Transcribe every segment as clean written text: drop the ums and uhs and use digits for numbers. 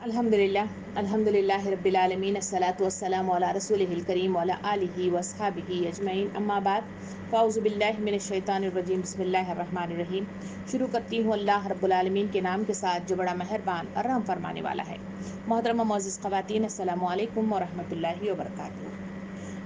الحمدللہ رب العالمین الصلاۃ والسلام علی رسولہ الکریم وعلی آلہ وصحبہ اجمعین اما بعد فاعوذ باللہ من الشیطان الرجیم بسم اللہ الرحمن الرحیم۔ شروع کرتی ہوں اللہ رب العالمین کے نام کے ساتھ جو بڑا مہربان اور رحم فرمانے والا ہے۔ محترم و معزز خواتین، السلام علیکم ورحمۃ اللہ وبرکاتہ۔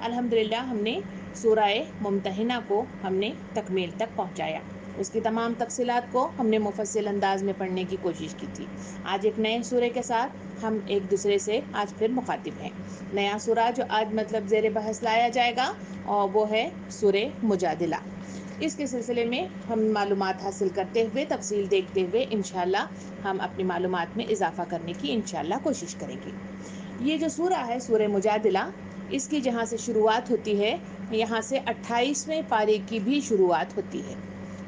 الحمدللہ ہم نے سورہ ممتحنہ کو ہم نے تکمیل تک پہنچایا، اس کی تمام تفصیلات کو ہم نے مفصل انداز میں پڑھنے کی کوشش کی تھی۔ آج ایک نئے سورے کے ساتھ ہم ایک دوسرے سے آج پھر مخاطب ہیں۔ نیا سورہ جو آج مطلب زیر بحث لایا جائے گا اور وہ ہے سورہ مجادلہ۔ اس کے سلسلے میں ہم معلومات حاصل کرتے ہوئے، تفصیل دیکھتے ہوئے انشاءاللہ ہم اپنی معلومات میں اضافہ کرنے کی انشاءاللہ کوشش کریں گے۔ یہ جو سورہ ہے سورہ مجادلہ، اس کی جہاں سے شروعات ہوتی ہے، یہاں سے 28ویں پارے کی بھی شروعات ہوتی ہے۔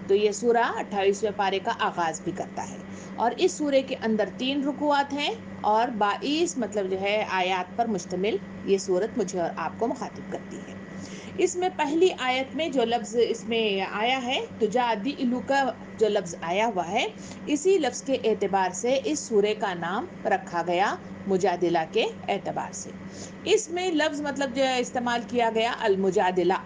تو یہ سورہ 28ویں پارے کا آغاز بھی کرتا ہے، اور اس سورے کے اندر 3 رکوعات ہیں اور 22 مطلب جو ہے آیات پر مشتمل یہ سورت مجھے اور آپ کو مخاطب کرتی ہے۔ اس میں پہلی آیت میں جو لفظ اس میں آیا ہے تجادلو کا جو لفظ آیا ہوا ہے، اسی لفظ کے اعتبار سے اس سورے کا نام رکھا گیا مجادلہ کے اعتبار سے۔ اس میں لفظ مطلب جو استعمال کیا گیا المجادلہ،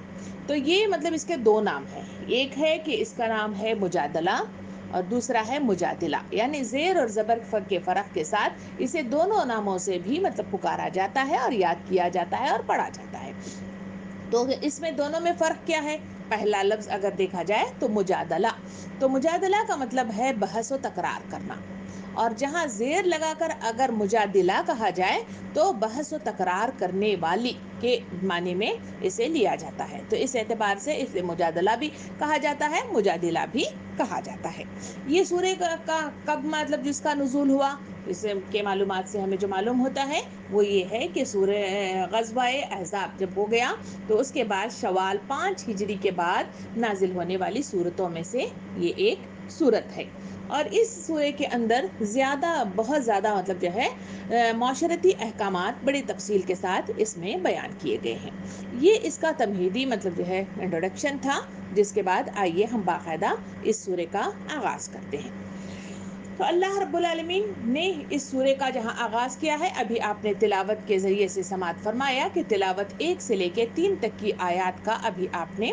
تو یہ مطلب اس کے 2 نام ہیں۔ ایک ہے کہ اس کا نام ہے مجادلہ اور دوسرا ہے مجادلہ، یعنی زیر اور زبر کے فرق کے ساتھ اسے دونوں ناموں سے بھی مطلب پکارا جاتا ہے اور یاد کیا جاتا ہے اور پڑھا جاتا ہے۔ تو اس میں دونوں میں فرق کیا ہے؟ پہلا لفظ اگر دیکھا جائے تو مجادلہ، تو مجادلہ کا مطلب ہے بحث و تکرار کرنا، اور جہاں زیر لگا کر اگر مجادلہ کہا جائے تو بحث و تکرار کرنے والی کے معنی میں اسے لیا جاتا ہے۔ تو اس اعتبار سے اسے مجادلہ بھی کہا جاتا ہے، مجادلہ بھی کہا جاتا ہے۔ یہ سورہ کا کب مطلب جس کا نزول ہوا، اس کے معلومات سے ہمیں جو معلوم ہوتا ہے وہ یہ ہے کہ سورہ غزوہ احزاب جب ہو گیا تو اس کے بعد شوال 5 ہجری کے بعد نازل ہونے والی سورتوں میں سے یہ ایک سورت ہے۔ اور اس سورے کے اندر بہت زیادہ مطلب جو ہے معاشرتی احکامات بڑی تفصیل کے ساتھ اس میں بیان کیے گئے ہیں۔ یہ اس کا تمہیدی مطلب جو ہے انٹروڈکشن تھا، جس کے بعد آئیے ہم باقاعدہ اس سورے کا آغاز کرتے ہیں۔ تو اللہ رب العالمین نے اس سورے کا جہاں آغاز کیا ہے، ابھی آپ نے تلاوت کے ذریعے سے سماعت فرمایا کہ تلاوت 1 سے لے کے 3 تک کی آیات کا ابھی آپ نے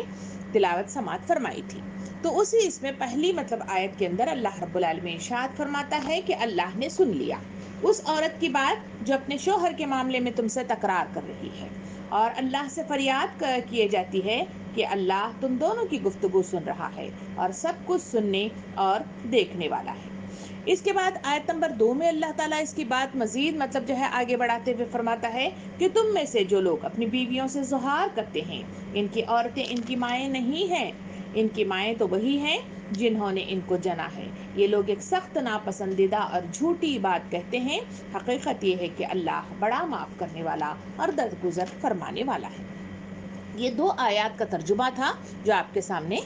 تلاوت سماعت فرمائی تھی۔ تو اسی اس میں پہلی مطلب آیت کے اندر اللہ رب العالمین ارشاد فرماتا ہے کہ اللہ نے سن لیا اس عورت کی بات جو اپنے شوہر کے معاملے میں تم سے تکرار کر رہی ہے، اور اللہ سے فریاد کیے جاتی ہے کہ اللہ تم دونوں کی گفتگو سن رہا ہے اور سب کچھ سننے اور دیکھنے والا ہے۔ اس کے بعد آیت نمبر 2 میں اللہ تعالیٰ اس کی بات مزید مطلب جو ہے آگے بڑھاتے ہوئے فرماتا ہے کہ تم میں سے جو لوگ اپنی بیویوں سے زہار کرتے ہیں، ان کی عورتیں ان کی مائیں نہیں ہیں، ان کی مائیں تو وہی ہیں جنہوں نے ان کو جنا ہے۔ یہ لوگ ایک سخت ناپسندیدہ اور جھوٹی بات کہتے ہیں، حقیقت یہ ہے کہ اللہ بڑا معاف کرنے والا اور درگزر فرمانے والا ہے۔ یہ 2 آیات کا ترجمہ تھا جو آپ کے سامنے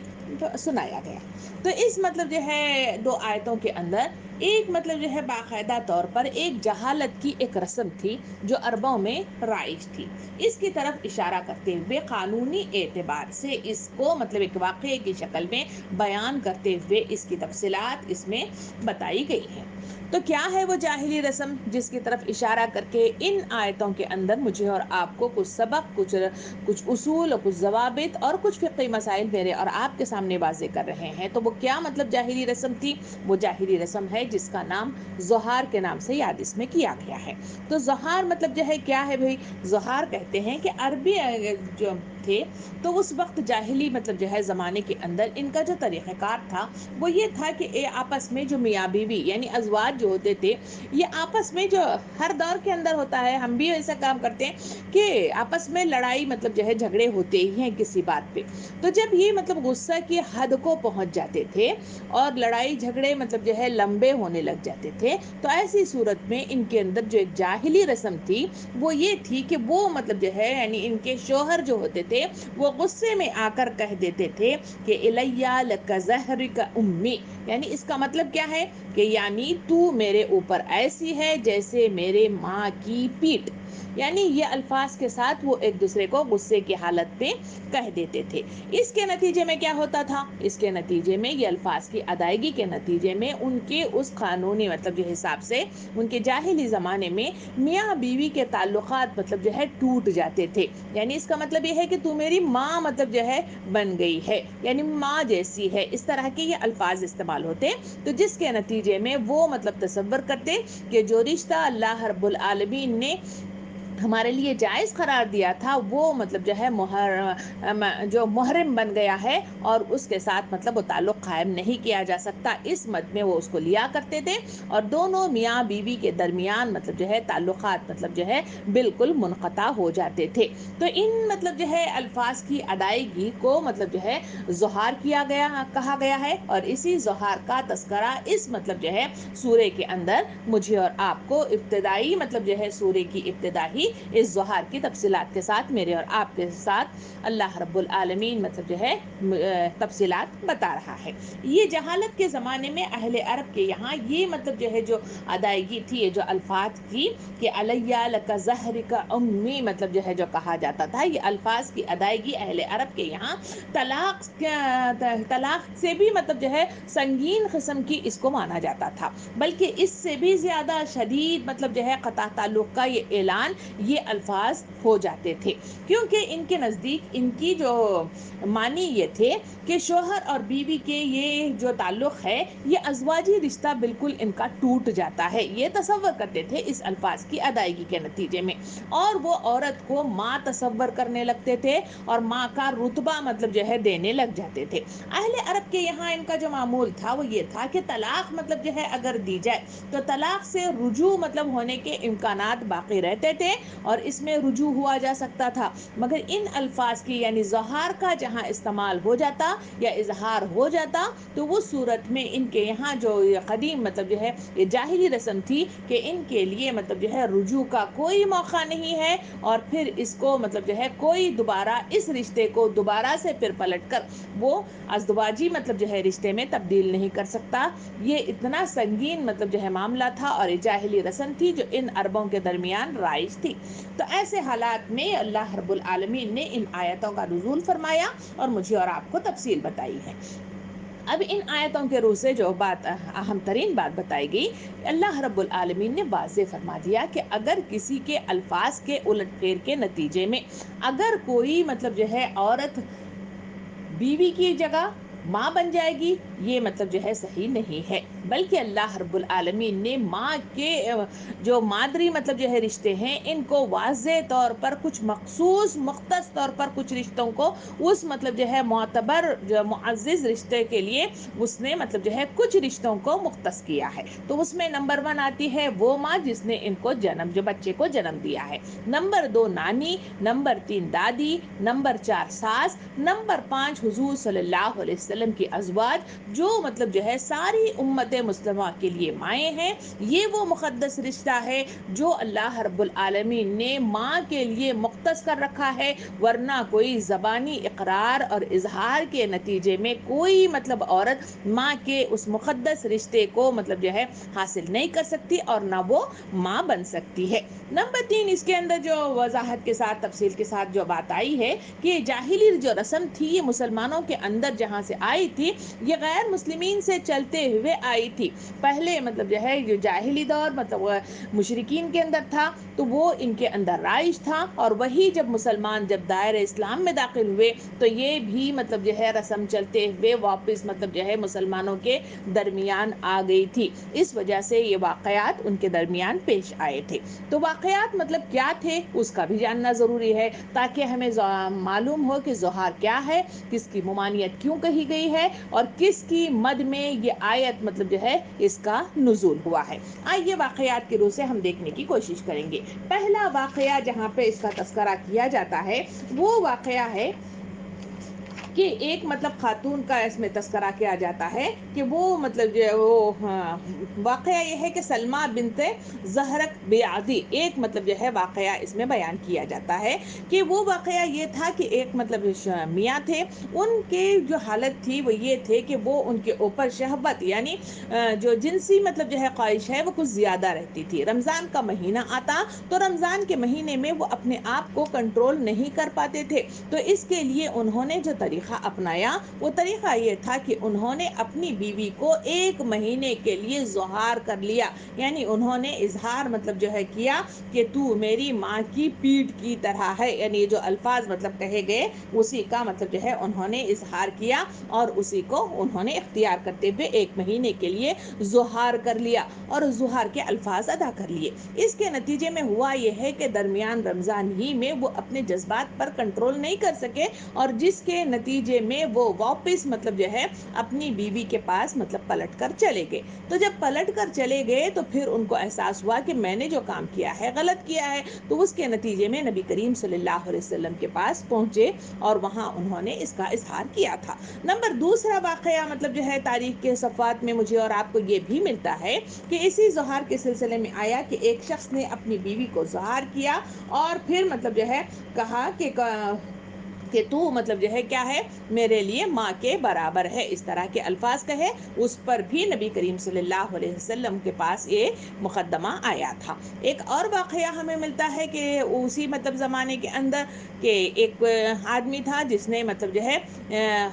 سنایا گیا۔ تو اس مطلب جو ہے 2 آیتوں کے اندر ایک مطلب جو ہے باقاعدہ طور پر ایک جہالت کی ایک رسم تھی جو عربوں میں رائج تھی، اس کی طرف اشارہ کرتے ہوئے قانونی اعتبار سے اس کو مطلب ایک واقعے کی شکل میں بیان کرتے ہوئے اس کی تفصیلات اس میں بتائی گئی ہیں۔ تو کیا ہے وہ جاہلی رسم جس کی طرف اشارہ کر کے ان آیتوں کے اندر مجھے اور آپ کو کچھ سبق، کچھ اصول اور کچھ ضوابط اور کچھ فقہی مسائل میرے اور آپ کے سامنے واضح کر رہے ہیں؟ تو وہ کیا مطلب جاہلی رسم تھی؟ وہ جاہلی رسم ہے جس کا نام زہار کے نام سے یاد اس میں کیا گیا ہے۔ تو زہار مطلب جو ہے کیا ہے بھئی؟ زہار کہتے ہیں کہ عربی جو تھے تو اس وقت جاہلی مطلب جو ہے زمانے کے اندر ان کا جو طریقہ کار تھا وہ یہ تھا کہ آپس میں جو میاں بیوی یعنی ازواج جو ہوتے تھے، یہ آپس میں جو ہر دور کے اندر ہوتا ہے، ہم بھی ایسا کام کرتے ہیں کہ آپس میں لڑائی مطلب جو ہے جھگڑے ہوتے ہی ہیں کسی بات پہ۔ تو جب یہ مطلب غصہ کی حد کو پہنچ جاتے تھے اور لڑائی جھگڑے مطلب جو ہے لمبے ہونے لگ جاتے تھے، تو ایسی صورت میں ان کے اندر جو ایک جاہلی رسم تھی وہ یہ تھی کہ وہ مطلب جو ہے یعنی ان کے شوہر جو ہوتے تھے وہ غصے میں آ کر کہہ دیتے تھے کہ الیہ لک ظہرک امی، یعنی اس کا مطلب کیا ہے کہ یعنی تو میرے اوپر ایسی ہے جیسے میرے ماں کی پیٹ۔ یعنی یہ الفاظ کے ساتھ وہ ایک دوسرے کو غصے کی حالت میں کہہ دیتے تھے۔ اس کے نتیجے میں کیا ہوتا تھا؟ اس کے نتیجے میں یہ الفاظ کی ادائیگی کے نتیجے میں ان کے اس قانونی مطلب جو حساب سے ان کے جاہلی زمانے میں میاں بیوی کے تعلقات مطلب جو ہے ٹوٹ جاتے تھے۔ یعنی اس کا مطلب یہ ہے کہ تو میری ماں مطلب جو ہے بن گئی ہے، یعنی ماں جیسی ہے، اس طرح کے یہ الفاظ استعمال ہوتے، تو جس کے نتیجے میں وہ مطلب تصور کرتے کہ جو رشتہ اللہ رب العالمین نے ہمارے لیے جائز قرار دیا تھا وہ مطلب جو ہے جو محرم بن گیا ہے اور اس کے ساتھ مطلب وہ تعلق قائم نہیں کیا جا سکتا، اس مد میں وہ اس کو لیا کرتے تھے اور دونوں میاں بیوی کے درمیان مطلب جو ہے تعلقات مطلب جو ہے بالکل منقطع ہو جاتے تھے۔ تو ان مطلب جو ہے الفاظ کی ادائیگی کو مطلب جو ہے ظہار کہا گیا ہے، اور اسی ظہار کا تذکرہ اس مطلب جو ہے سورے کے اندر مجھے اور آپ کو ابتدائی مطلب جو ہے سورے کی ابتدا ہی اس ظہار کی تفصیلات کے ساتھ میرے اور آپ کے ساتھ اللہ رب العالمین مطلب جو ہے تفصیلات بتا رہا ہے۔ یہ جہالت کے زمانے میں اہل عرب کے یہاں یہ مطلب جو ہے جو ادائیگی تھی، یہ جو الفاظ تھی کہ علیہ لک ظہرک امی مطلب جو ہے جو کہا جاتا تھا، یہ الفاظ کی ادائیگی اہل عرب کے یہاں طلاق سے بھی مطلب جو ہے سنگین قسم کی اس کو مانا جاتا تھا، بلکہ اس سے بھی زیادہ شدید مطلب جو ہے قطع تعلق کا یہ اعلان یہ الفاظ ہو جاتے تھے، کیونکہ ان کے نزدیک ان کی جو معنی یہ تھے کہ شوہر اور بیوی کے یہ جو تعلق ہے یہ ازواجی رشتہ بالکل ان کا ٹوٹ جاتا ہے، یہ تصور کرتے تھے اس الفاظ کی ادائیگی کے نتیجے میں، اور وہ عورت کو ماں تصور کرنے لگتے تھے اور ماں کا رتبہ مطلب جو ہے دینے لگ جاتے تھے۔ اہل عرب کے یہاں ان کا جو معمول تھا وہ یہ تھا کہ طلاق مطلب جو ہے اگر دی جائے تو طلاق سے رجوع مطلب ہونے کے امکانات باقی رہتے تھے اور اس میں رجوع ہوا جا سکتا تھا، مگر ان الفاظ کی یعنی ظہار کا جہاں استعمال ہو جاتا یا اظہار ہو جاتا تو وہ صورت میں ان کے یہاں جو قدیم مطلب جو ہے یہ جاہلی رسم تھی کہ ان کے لیے مطلب جو ہے رجوع کا کوئی موقع نہیں ہے، اور پھر اس کو مطلب جو ہے کوئی دوبارہ اس رشتے کو دوبارہ سے پھر پلٹ کر وہ ازدواجی مطلب جو ہے رشتے میں تبدیل نہیں کر سکتا۔ یہ اتنا سنگین مطلب جو ہے معاملہ تھا اور یہ جاہلی رسم تھی جو ان عربوں کے درمیان رائج تھی۔ تو ایسے حالات میں اللہ رب العالمین نے ان آیتوں کا نزول فرمایا اور مجھے اور آپ کو تفصیل بتائی ہے۔ اب ان آیتوں کے روح سے جو بات اہم ترین بات بتائی گئی، اللہ رب العالمین نے واضح فرما دیا کہ اگر کسی کے الفاظ کے الٹ پھیر کے نتیجے میں اگر کوئی مطلب جو ہے عورت بیوی کی جگہ ماں بن جائے گی، یہ مطلب جو ہے صحیح نہیں ہے، بلکہ اللہ رب العالمین نے ماں کے جو مادری مطلب جو ہے رشتے ہیں ان کو واضح طور پر کچھ مخصوص مختص طور پر کچھ رشتوں کو اس مطلب جو ہے معتبر جو معزز رشتے کے لیے اس نے مطلب جو ہے کچھ رشتوں کو مختص کیا ہے۔ تو اس میں نمبر 1 آتی ہے وہ ماں جس نے ان کو جو بچے کو جنم دیا ہے، نمبر 2 نانی، نمبر 3 دادی، نمبر 4 ساس، نمبر 5 حضور صلی اللہ علیہ وسلم کی ازواج جو مطلب جو ہے ساری امت مسلمہ کے لیے مائیں ہیں۔ یہ وہ مقدس رشتہ ہے جو اللہ رب العالمین نے ماں کے لیے مختص کر رکھا ہے، ورنہ کوئی زبانی اقرار اور اظہار کے نتیجے میں کوئی مطلب عورت ماں کے اس مقدس رشتے کو مطلب جو ہے حاصل نہیں کر سکتی اور نہ وہ ماں بن سکتی ہے۔ نمبر 3 اس کے اندر جو وضاحت کے ساتھ تفصیل کے ساتھ جو بات آئی ہے کہ جاہلی جو رسم تھی یہ مسلمانوں کے اندر جہاں سے آئی تھی یہ غیر مسلمین سے چلتے ہوئے آئی تھی۔ پہلے مطلب جو ہے جو جاہلی دور مطلب مشرکین کے اندر تھا تو وہ ان کے اندر رائج تھا، اور وہی جب مسلمان جب دائرہ اسلام میں داخل ہوئے تو یہ بھی مطلب جو ہے رسم چلتے ہوئے واپس مطلب جو ہے مسلمانوں کے درمیان آ گئی تھی، اس وجہ سے یہ واقعات ان کے درمیان پیش آئے تھے۔ تو واقعات مطلب کیا تھے اس کا بھی جاننا ضروری ہے تاکہ ہمیں معلوم ہو کہ ظہار کیا ہے، کس کی ممانعت کیوں کہی گئی ہے اور کس کی مد میں یہ آیت مطلب جو ہے اس کا نزول ہوا ہے۔ آئیے واقعات کی روح سے ہم دیکھنے کی کوشش کریں گے۔ پہلا واقعہ جہاں پہ اس کا تذکرہ کیا جاتا ہے وہ واقعہ ہے کہ ایک مطلب خاتون کا اس میں تذکرہ کیا جاتا ہے کہ وہ مطلب جو ہے وہ واقعہ یہ ہے کہ سلمہ بنت زہرک بیعدی ایک مطلب جو ہے واقعہ اس میں بیان کیا جاتا ہے کہ وہ واقعہ یہ تھا کہ ایک مطلب میاں تھے، ان کے جو حالت تھی وہ یہ تھے کہ وہ ان کے اوپر شہوت یعنی جو جنسی مطلب جو ہے خواہش ہے وہ کچھ زیادہ رہتی تھی۔ رمضان کا مہینہ آتا تو رمضان کے مہینے میں وہ اپنے آپ کو کنٹرول نہیں کر پاتے تھے، تو اس کے لیے انہوں نے جو طریقہ اپنایا وہ طریقہ یہ تھا کہ انہوں نے اپنی بیوی کو 1 مہینے کے لیے زہار کر لیا، یعنی انہوں نے اظہار مطلب جو ہے کیا کہ تو میری ماں کی پیٹھ کی طرح ہے، یعنی جو الفاظ مطلب کہے گئے اسی کا مطلب جو ہے انہوں نے اظہار کیا اور اسی کو انہوں نے اختیار کرتے ہوئے 1 مہینے کے لیے زہار کر لیا اور زہار کے الفاظ ادا کر لیے۔ اس کے نتیجے میں ہوا یہ ہے کہ درمیان رمضان ہی میں وہ اپنے جذبات پر کنٹرول نہیں کر سکے اور جس کے نتیجے میں وہ واپس مطلب جو ہے اپنی بیوی کے پاس مطلب پلٹ کر چلے گئے۔ تو جب پلٹ کر چلے گئے تو پھر ان کو احساس ہوا کہ میں نے جو کام کیا ہے غلط کیا ہے، تو اس کے نتیجے میں نبی کریم صلی اللہ علیہ وسلم کے پاس پہنچے اور وہاں انہوں نے اس کا اظہار کیا تھا۔ نمبر دوسرا واقعہ مطلب جو ہے تاریخ کے صفحات میں مجھے اور آپ کو یہ بھی ملتا ہے کہ اسی زہار کے سلسلے میں آیا کہ ایک شخص نے اپنی بیوی کو زہار کیا اور پھر مطلب جو ہے کہا کہ تو مطلب جو ہے کیا ہے، میرے لیے ماں کے برابر ہے، اس طرح کے الفاظ کہے، اس پر بھی نبی کریم صلی اللہ علیہ وسلم کے پاس یہ مقدمہ آیا تھا۔ ایک اور واقعہ ہمیں ملتا ہے کہ اسی مطلب زمانے کے اندر کہ ایک آدمی تھا جس نے مطلب جو ہے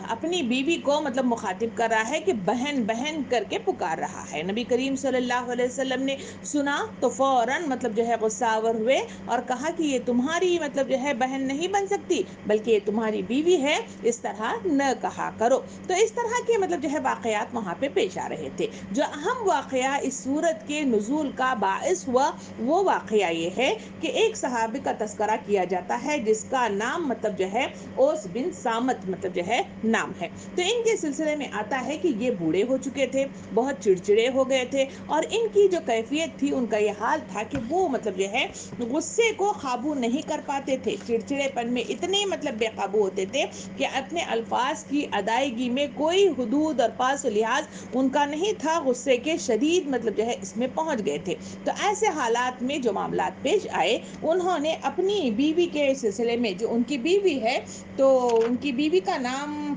اپنی بیوی کو مطلب مخاطب کر رہا ہے کہ بہن بہن کر کے پکار رہا ہے۔ نبی کریم صلی اللہ علیہ وسلم نے سنا تو فوراً مطلب جو ہے غصہ آور ہوئے اور کہا کہ یہ تمہاری مطلب جو ہے بہن نہیں بن سکتی بلکہ یہ تمہاری بیوی ہے، اس طرح نہ کہا کرو۔ تو اس طرح کے مطلب جو ہے واقعات وہاں پہ پیش آ رہے تھے۔ جو اہم واقعہ اس سورت کے نزول کا باعث ہوا وہ واقعہ یہ ہے کہ ایک صحابی کا تذکرہ کیا جاتا ہے جس کا نام مطلب جو ہے اوس بن سامت مطلب جو ہے نام ہے۔ تو ان کے سلسلے میں آتا ہے کہ یہ بوڑھے ہو چکے تھے، بہت چڑچڑے ہو گئے تھے اور ان کی جو کیفیت تھی ان کا یہ حال تھا کہ وہ مطلب جو ہے غصے کو قابو نہیں کر پاتے تھے، چڑچڑے پن میں اتنے مطلب بے قابو ہوتے تھے کہ اپنے الفاظ کی ادائیگی میں کوئی حدود اور پاس و لحاظ ان کا نہیں تھا، غصے کے شدید مطلب جو ہے اس میں پہنچ گئے تھے۔ تو ایسے حالات میں جو معاملات پیش آئے انہوں نے اپنی بیوی کے سلسلے میں، جو ان کی بیوی ہے تو ان کی بیوی کا نام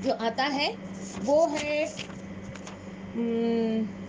جو آتا ہے وہ ہے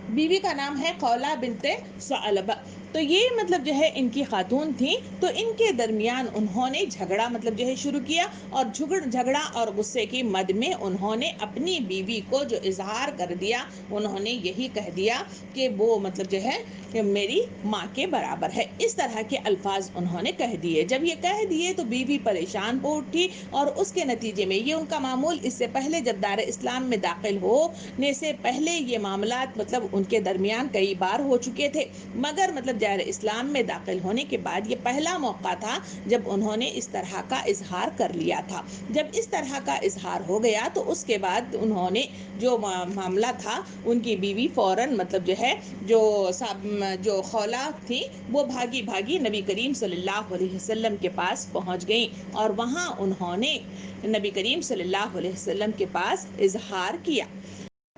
بیوی کا نام ہے خولہ بنت ثعلبہ۔ تو یہ مطلب جو ہے ان کی خاتون تھی، تو ان کے درمیان انہوں نے جھگڑا مطلب جو ہے شروع کیا اور جھگڑا اور غصے کی مد میں انہوں نے اپنی بیوی کو جو اظہار کر دیا، انہوں نے یہی کہہ دیا کہ وہ مطلب جو ہے کہ میری ماں کے برابر ہے، اس طرح کے الفاظ انہوں نے کہہ دیے۔ جب یہ کہہ دیے تو بیوی پریشان ہو اٹھی اور اس کے نتیجے میں یہ ان کا معمول اس سے پہلے جب دار اسلام میں داخل ہونے سے پہلے یہ معاملات مطلب ان کے درمیان کئی بار ہو چکے تھے، مگر مطلب دار اسلام میں داخل ہونے کے بعد یہ پہلا موقع تھا جب انہوں نے اس طرح کا اظہار کر لیا تھا۔ جب اس طرح کا اظہار ہو گیا تو اس کے بعد انہوں نے جو معاملہ تھا ان کی بیوی فوراً مطلب جو ہے جو خولہ تھی وہ بھاگی نبی کریم صلی اللہ علیہ وسلم کے پاس پہنچ گئیں اور وہاں انہوں نے نبی کریم صلی اللہ علیہ وسلم کے پاس اظہار کیا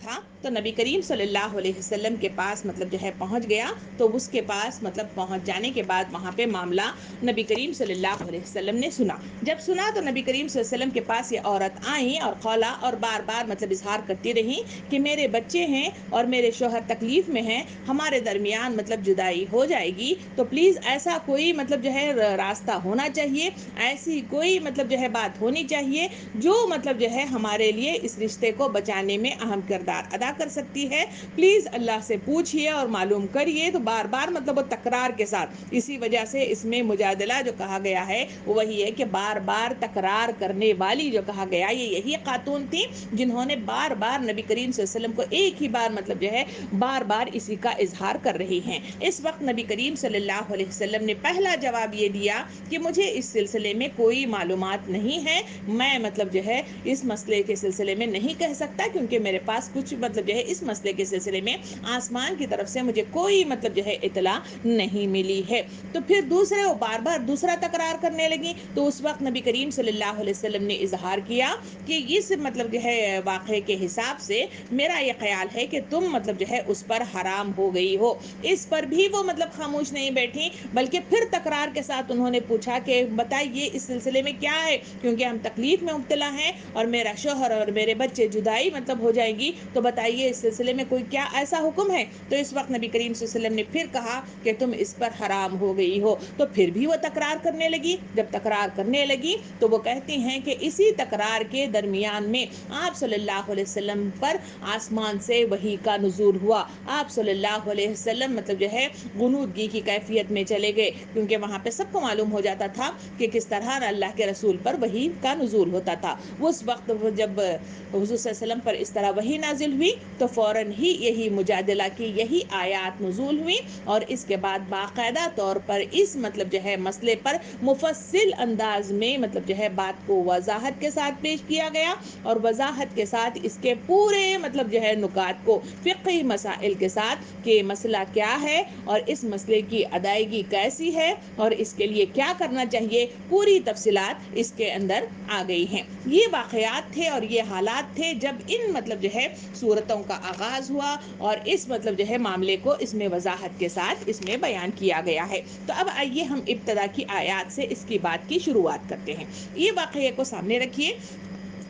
تھا۔ تو نبی کریم صلی اللہ علیہ وسلم کے پاس مطلب جو ہے پہنچ گیا، تو اس کے پاس مطلب پہنچ جانے کے بعد وہاں پہ معاملہ نبی کریم صلی اللہ علیہ وسلم نے سنا۔ جب سنا تو نبی کریم صلی اللہ علیہ وسلم کے پاس یہ عورت آئیں اور خولہ اور بار بار مطلب اظہار کرتی رہیں کہ میرے بچے ہیں اور میرے شوہر تکلیف میں ہیں، ہمارے درمیان مطلب جدائی ہو جائے گی، تو پلیز ایسا کوئی مطلب جو ہے راستہ ہونا چاہیے، ایسی کوئی مطلب جو ہے بات ہونی چاہیے جو مطلب جو ہے ہمارے لیے اس رشتے کو بچانے میں اہم کردار ادا کر سکتی ہے، پلیز اللہ سے پوچھئے اور معلوم کریے۔ تو بار بار مطلب وہ تکرار کے ساتھ، اسی وجہ سے اس میں مجادلہ جو کہا گیا ہے وہی ہے کہ بار بار تکرار کرنے والی جو کہا گیا یہی خاتون تھی جنہوں نے بار بار نبی کریم صلی اللہ علیہ وسلم کو ایک ہی بار مطلب جو ہے بار بار اسی کا اظہار کر رہی ہیں۔ اس وقت نبی کریم صلی اللہ علیہ وسلم نے پہلا جواب یہ دیا کہ مجھے اس سلسلے میں کوئی معلومات نہیں ہے، میں مطلب جو ہے اس مسئلے کے سلسلے میں نہیں کہہ سکتا کیونکہ میرے پاس کچھ مطلب مطلب جو ہے اس مسئلے کے سلسلے میں آسمان کی طرف سے مجھے کوئی مطلب جو ہے اطلاع نہیں ملی ہے۔ تو پھر دوسرے وہ بار بار دوسرا تکرار کرنے لگی، تو اس وقت نبی کریم صلی اللہ علیہ وسلم نے اظہار کیا کہ اس مطلب جو ہے واقعے کے حساب سے میرا یہ خیال ہے کہ تم مطلب جو ہے اس پر حرام ہو گئی ہو۔ اس پر بھی وہ مطلب خاموش نہیں بیٹھی، بلکہ پھر تکرار کے ساتھ انہوں نے پوچھا کہ بتائیے اس سلسلے میں کیا ہے، کیونکہ ہم تکلیف میں مبتلا ہیں اور میرا شوہر اور میرے بچے جدائی مطلب ہو جائیں گی، تو بتائیے اس سلسلے میں کوئی کیا ایسا حکم ہے۔ تو اس وقت نبی کریم صلی اللہ علیہ وسلم نے پھر کہا کہ تم اس پر حرام ہو گئی ہو۔ تو پھر بھی وہ تکرار کرنے لگی، جب تکرار کرنے لگی تو وہ کہتی ہیں کہ اسی تکرار کے درمیان میں آپ صلی اللہ علیہ وسلم پر آسمان سے وحی کا نزول ہوا۔ آپ صلی اللہ علیہ وسلم مطلب جو ہے غنودگی کی کیفیت میں چلے گئے، کیونکہ وہاں پہ سب کو معلوم ہو جاتا تھا کہ کس طرح اللہ کے رسول پر وحی کا نزول ہوتا تھا۔ اس وقت جب حضور صلی اللہ علیہ وسلم پر اس طرح وحی نازل ہوئی تو فوراً ہی یہی مجادلہ کی یہی آیات نزول ہوئی، اور اس کے بعد باقاعدہ طور پر اس مطلب جو ہے مسئلے پر مفصل انداز میں مطلب جو ہے بات کو وضاحت کے ساتھ پیش کیا گیا، اور وضاحت کے ساتھ اس کے پورے مطلب جو ہے نکات کو فقہی مسائل کے ساتھ کہ مسئلہ کیا ہے اور اس مسئلے کی ادائیگی کیسی ہے اور اس کے لیے کیا کرنا چاہیے، پوری تفصیلات اس کے اندر آ گئی ہیں۔ یہ واقعات تھے اور یہ حالات تھے جب ان مطلب جو ہے صورتوں کا آغاز ہوا، اور اس مطلب جو ہے معاملے کو اس میں وضاحت کے ساتھ اس میں بیان کیا گیا ہے۔ تو اب آئیے ہم ابتدا کی آیات سے اس کی بات کی شروعات کرتے ہیں۔ یہ واقعے کو سامنے رکھیے۔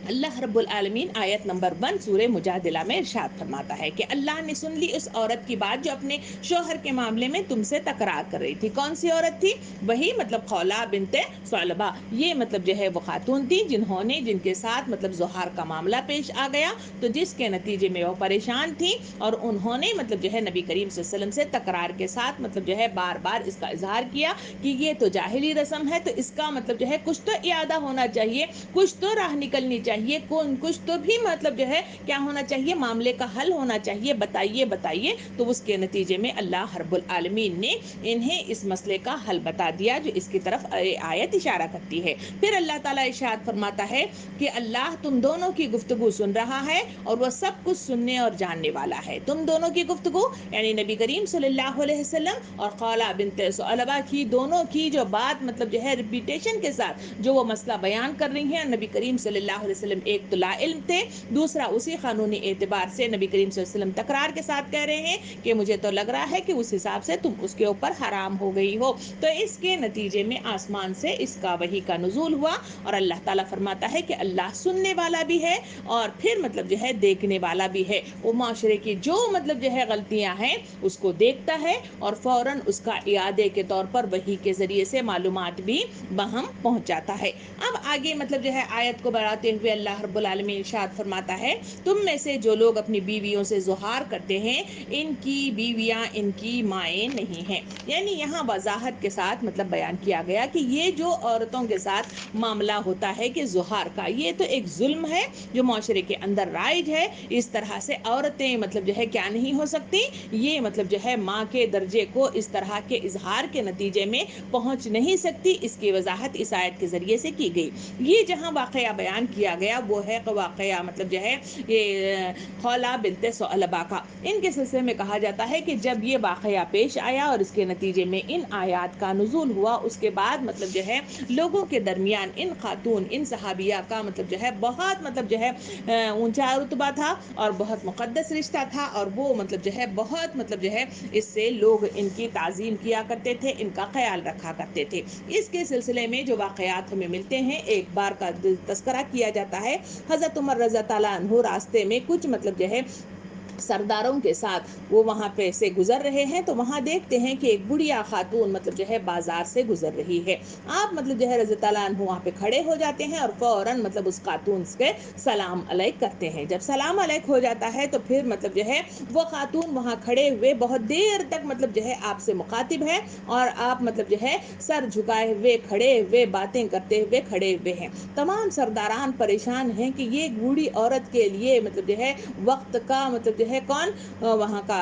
اللہ رب العالمین آیت نمبر 1 سورہ مجادلہ میں ارشاد فرماتا ہے کہ اللہ نے سن لی اس عورت کی بات جو اپنے شوہر کے معاملے میں تم سے تکرار کر رہی تھی۔ کون سی عورت تھی؟ وہی مطلب خولہ بنت ثعلبہ۔ یہ مطلب جو ہے وہ خاتون تھی جن کے ساتھ مطلب ظہار کا معاملہ پیش آ گیا، تو جس کے نتیجے میں وہ پریشان تھی، اور انہوں نے مطلب جو ہے نبی کریم صلی اللہ علیہ وسلم سے تکرار کے ساتھ مطلب جو ہے بار بار اس کا اظہار کیا کہ یہ تو جاہلی رسم ہے، تو اس کا مطلب جو ہے کچھ تو اعادہ ہونا چاہیے، کچھ تو راہ نکلنی چاہیے، کچھ تو بھی مطلب جو ہے کیا ہونا چاہیے، معاملے کا حل ہونا چاہیے، بتائیے۔ تو اس کے نتیجے میں اللہ رب العالمین نے انہیں اس مسئلے کا حل بتا دیا جو اس کی طرف آیت اشارہ کرتی ہے۔ پھر اللہ تعالیٰ ارشاد فرماتا ہے کہ اللہ تم دونوں کی گفتگو سن رہا ہے اور وہ سب کچھ سننے اور جاننے والا ہے۔ تم دونوں کی گفتگو یعنی نبی کریم صلی اللہ علیہ وسلم اور خولہ بنت ثعلبہ کی دونوں کی جو بات مطلب جو ہے ریپیٹیشن کے ساتھ جو وہ مسئلہ بیان کر رہی ہیں، نبی کریم صلی اللہ علیہ وسلم ایک تو لا علم تھے، دوسرا اسی قانونی اعتبار سے نبی کریم صلی اللہ علیہ وسلم تکرار کے ساتھ کہہ رہے ہیں کہ مجھے تو لگ رہا ہے کہ اس حساب سے تم اس کے اوپر حرام ہو گئی ہو۔ تو اس کے نتیجے میں آسمان سے اس کا وحی کا نزول ہوا، اور اللہ تعالیٰ فرماتا ہے کہ اللہ سننے والا بھی ہے اور پھر مطلب جو ہے دیکھنے والا بھی ہے۔ وہ معاشرے کی جو مطلب جو ہے غلطیاں ہیں اس کو دیکھتا ہے اور فوراً اس کا اعادے کے طور پر وحی کے ذریعے سے معلومات بھی بہم پہنچاتا ہے۔ اب آگے مطلب جو ہے آیت کو بڑھاتے ہوئے اللہ رب العالمین ارشاد فرماتا ہے، تم میں سے جو لوگ اپنی بیویوں سے ظہار کرتے ہیں ان کی بیویاں ان کی مائیں نہیں ہیں۔ یعنی یہاں وضاحت کے ساتھ مطلب بیان کیا گیا کہ یہ جو عورتوں کے ساتھ معاملہ ہوتا ہے کہ ظہار کا، یہ تو ایک ظلم ہے جو معاشرے کے اندر رائج ہے۔ اس طرح سے عورتیں مطلب جو ہے کیا نہیں ہو سکتی، یہ مطلب جو ہے ماں کے درجے کو اس طرح کے اظہار کے نتیجے میں پہنچ نہیں سکتی۔ اس کی وضاحت اس آیت کے ذریعے سے کی گئی۔ یہ جہاں واقعہ بیان کیا گیا وہ ہے واقعہ مطلب جو ہے یہ خولہ بنت ثعلبہ کا۔ ان کے سلسلے میں کہا جاتا ہے کہ جب یہ واقعہ پیش آیا اور اس کے نتیجے میں ان آیات کا نزول ہوا، اس کے بعد مطلب جو ہے لوگوں کے درمیان ان خاتون ان صحابیہ کا مطلب جو ہے بہت مطلب جو ہے اونچا رتبہ تھا اور بہت مقدس رشتہ تھا، اور وہ مطلب جو ہے بہت مطلب جو ہے اس سے لوگ ان کی تعظیم کیا کرتے تھے، ان کا خیال رکھا کرتے تھے۔ اس کے سلسلے میں جو واقعات ہمیں ملتے ہیں، ایک بار کا تذکرہ کیا جاتا ہے، حضرت عمر رضی اللہ عنہ راستے میں کچھ مطلب جو ہے سرداروں کے ساتھ وہ وہاں پہ سے گزر رہے ہیں، تو وہاں دیکھتے ہیں کہ ایک بڑھیا خاتون مطلب جو ہے بازار سے گزر رہی ہے۔ آپ مطلب جو ہے رضی اللہ عنہ وہاں پہ کھڑے ہو جاتے ہیں اور فوراً مطلب اس خاتون سے سلام علیک کرتے ہیں۔ جب سلام علیک ہو جاتا ہے تو پھر مطلب جو ہے وہ خاتون وہاں کھڑے ہوئے بہت دیر تک مطلب جو ہے آپ سے مخاطب ہے، اور آپ مطلب جو ہے سر جھکائے ہوئے کھڑے ہوئے باتیں کرتے ہوئے کھڑے ہوئے ہیں۔ تمام سرداران پریشان ہیں کہ یہ بوڑھی عورت کے لیے مطلب جو ہے وقت کا مطلب جو ہے کون وہاں کا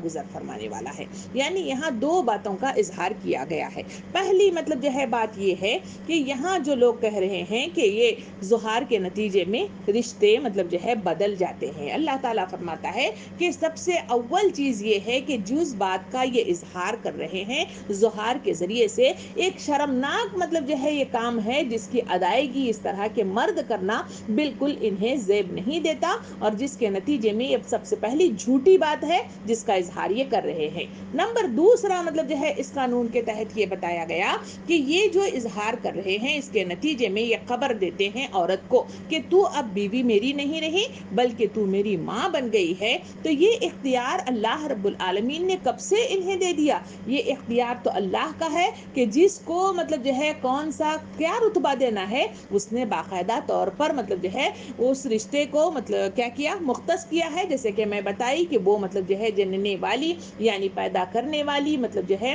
درگزر فرمانے والا ہے. یعنی یہاں دو باتوں کا اظہار کیا گیا ہے. پہلی مطلب جو ہے بات یہ ہے کہ یہاں جو لوگ کہہ رہے ہیں کہ یہ ظہار کے نتیجے میں رشتے مطلب جو ہے بدل جاتے ہیں. اللہ تعالیٰ فرماتا ہے کہ سب سے اول چیز یہ ہے کہ جس بات کا یہ اظہار کر رہے ہیں ظہار کے ذریعے سے، ایک شرمناک مطلب جو ہے یہ کام ہے جس کی ادائیگی اس طرح کے مرد کرنا بالکل انہیں زیب نہیں دیتا، اور جس کے نتیجے میں یہ سب سے پہلی جھوٹی بات ہے جس کا اظہار یہ کر رہے ہیں. نمبر دوسرا مطلب جو ہے اس قانون کے تحت یہ بتایا گیا کہ یہ جو اظہار کر رہے ہیں اس کے نتیجے میں یہ خبر دیتے ہیں عورت کو کہ تو اب بیوی میری نہیں رہی بلکہ تو میری ماں بن گئی ہے. تو یہ اختیار اللہ رب العالمین نے کب سے انہیں دے دیا؟ یہ اختیار تو اللہ کا ہے کہ جس کو مطلب جو ہے کون سا کیا رتبہ دینا ہے اس نے باقاعدہ طور پر مطلب جو ہے اس رشتے کو مطلب کیا کیا، مختص کیا ہے. جیسے کہ میں بتائی کہ وہ مطلب جو ہے جننے والی یعنی پیدا کرنے والی مطلب جو ہے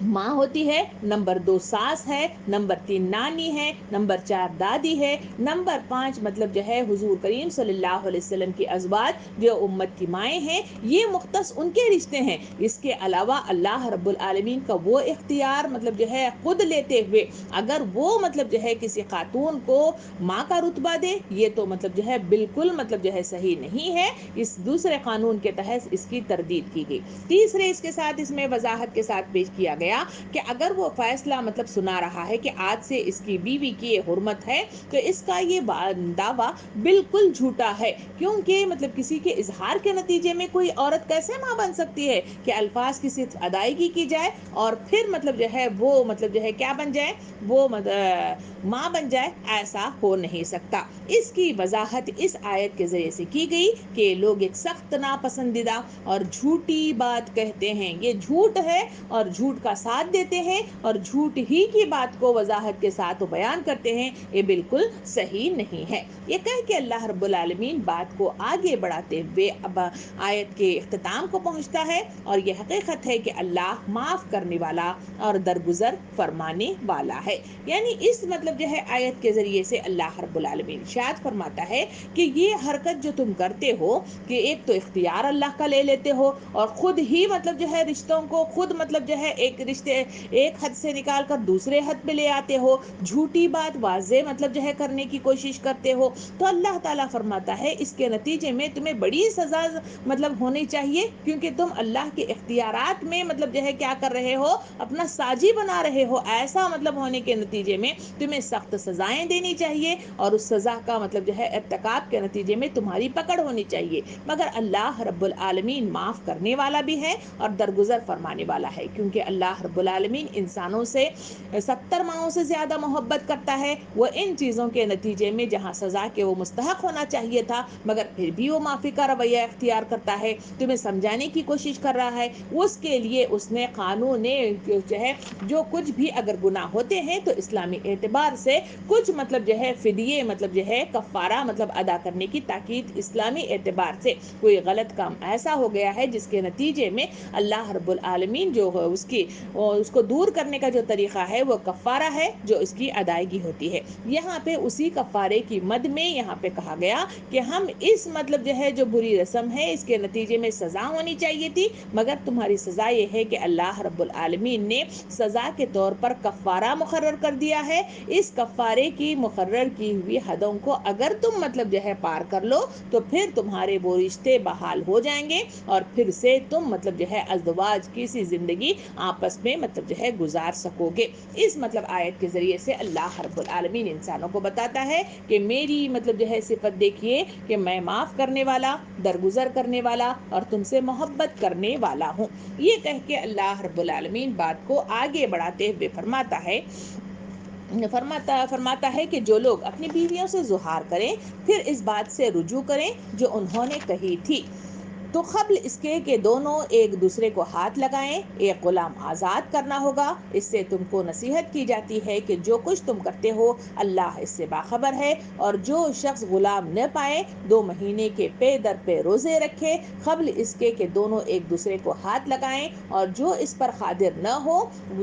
ماں ہوتی ہے. نمبر 2 ساس ہے. نمبر 3 نانی ہے. نمبر 4 دادی ہے. نمبر 5 مطلب جو ہے حضور کریم صلی اللہ علیہ وسلم کی ازواج جو امت کی مائیں ہیں، یہ مختص ان کے رشتے ہیں. اس کے علاوہ اللہ رب العالمین کا وہ اختیار مطلب جو ہے خود لیتے ہوئے اگر وہ مطلب جو ہے کسی خاتون کو ماں کا رتبہ دے، یہ تو مطلب جو ہے بالکل مطلب جو ہے صحیح نہیں ہے. اس دوسرے قانون کے تحت اس کی تردید کی گئی. تیسرے اس کے ساتھ اس میں وضاحت کے ساتھ پیش کیا گیا کہ اگر وہ فیصلہ مطلب سنا رہا ہے کہ آج سے اس کی بیوی کی یہ حرمت ہے تو اس کا یہ دعویٰ بالکل جھوٹا ہے، کیونکہ مطلب کسی کے اظہار کے نتیجے میں کوئی عورت کیسے ماں بن سکتی ہے کہ الفاظ کی صرف ادائیگی کی جائے اور پھر مطلب جو ہے وہ مطلب جو ہے کیا بن جائے، وہ ماں بن جائے؟ ایسا ہو نہیں سکتا. اس کی وضاحت اس آیت کے ذریعے سے کی گئی کہ لوگ ایک سخت ناپسندیدہ اور جھوٹی بات کہتے ہیں. یہ جھوٹ ہے اور جھوٹ کا ساتھ دیتے ہیں اور جھوٹ ہی کی بات کو وضاحت کے ساتھ بیان کرتے ہیں. یہ بالکل صحیح نہیں ہے. یہ کہہ کے اللہ رب العالمین بات کو آگے بڑھاتے ہوئے اب آیت کے اختتام کو پہنچتا ہے، اور یہ حقیقت ہے کہ اللہ معاف کرنے والا اور درگزر فرمانے والا ہے. یعنی اس مطلب جو ہے آیت کے ذریعے سے اللہ رب العالمین ارشاد فرماتا ہے کہ یہ حرکت جو تم کرتے ہو کہ ایک تو اختیار اللہ کا لے لیتے ہو اور خود ہی مطلب جو ہے رشتوں کو خود مطلب جو ہے ایک رشتے ایک حد سے نکال کر دوسرے حد پہ لے آتے ہو، جھوٹی بات واضح مطلب جو ہے کرنے کی کوشش کرتے ہو، تو اللہ تعالیٰ فرماتا ہے اس کے نتیجے میں تمہیں بڑی سزا مطلب ہونی چاہیے، کیونکہ تم اللہ کے اختیارات میں مطلب جو ہے کیا کر رہے ہو، اپنا ساجی بنا رہے ہو. ایسا مطلب ہونے کے نتیجے میں تمہیں سخت سزائیں دینی چاہیے اور اس سزا کا مطلب جو ہے ارتکاب کے نتیجے میں تمہاری پکڑ ہونی چاہیے. مگر اللہ رب العالمین معاف کرنے والا بھی ہے اور درگزر فرمانے والا ہے، کیونکہ اللہ رب العالمین انسانوں سے 70 ماؤں سے زیادہ محبت کرتا ہے. وہ ان چیزوں کے نتیجے میں جہاں سزا کے وہ مستحق ہونا چاہیے تھا مگر پھر بھی وہ معافی کا رویہ اختیار کرتا ہے، تمہیں سمجھانے کی کوشش کر رہا ہے. اس کے لیے اس نے قانون جو ہے جو کچھ بھی اگر گناہ ہوتے ہیں تو اسلامی اعتبار سے کچھ مطلب جو ہے فدیے مطلب جو ہے کفارہ مطلب ادا کرنے کی تاکید اسلامی اعتبار سے کوئی غلط کام ایسا ہو گیا ہے جس کے نتیجے میں اللہ رب العالمین جو اس کو دور کرنے کا جو طریقہ ہے وہ کفارہ ہے جو اس کی ادائیگی ہوتی ہے. یہاں پہ اسی کفارے کی مد میں یہاں پہ کہا گیا کہ ہم اس مطلب جو ہے جو بری رسم ہے اس کے نتیجے میں سزا ہونی چاہیے تھی، مگر تمہاری سزا یہ ہے کہ اللہ رب العالمین نے سزا کے طور پر کفارہ مقرر کر دیا ہے. اس کفارے کی مقرر کی ہوئی حدوں کو اگر تم مطلب جو ہے پار کر لو تو پھر تمہارے وہ رشتے بحال ہو جائیں گے اور پھر سے تم مطلب جو ہے ازدواج کی سی زندگی آپس میں مطلب جو ہے گزار سکو گے. اس مطلب آیت کے ذریعے سے اللہ رب العالمین انسانوں کو بتاتا ہے کہ میری مطلب جو ہے صفت دیکھیے کہ میں معاف کرنے والا، درگزر کرنے والا اور تم سے محبت کرنے والا ہوں. یہ کہہ کے اللہ رب العالمین بات کو آگے بڑھاتے ہوئے فرماتا ہے کہ جو لوگ اپنی بیویوں سے ظہار کریں پھر اس بات سے رجوع کریں جو انہوں نے کہی تھی تو قبل اس کے دونوں ایک دوسرے کو ہاتھ لگائیں. ایک غلام آزاد کرنا ہوگا. اس سے تم کو نصیحت کی جاتی ہے کہ جو کچھ تم کرتے ہو اللہ اس سے باخبر ہے، اور جو شخص غلام نہ پائے 2 مہینے کے پے در پہ روزے رکھے قبل اس کے دونوں ایک دوسرے کو ہاتھ لگائیں، اور جو اس پر قادر نہ ہو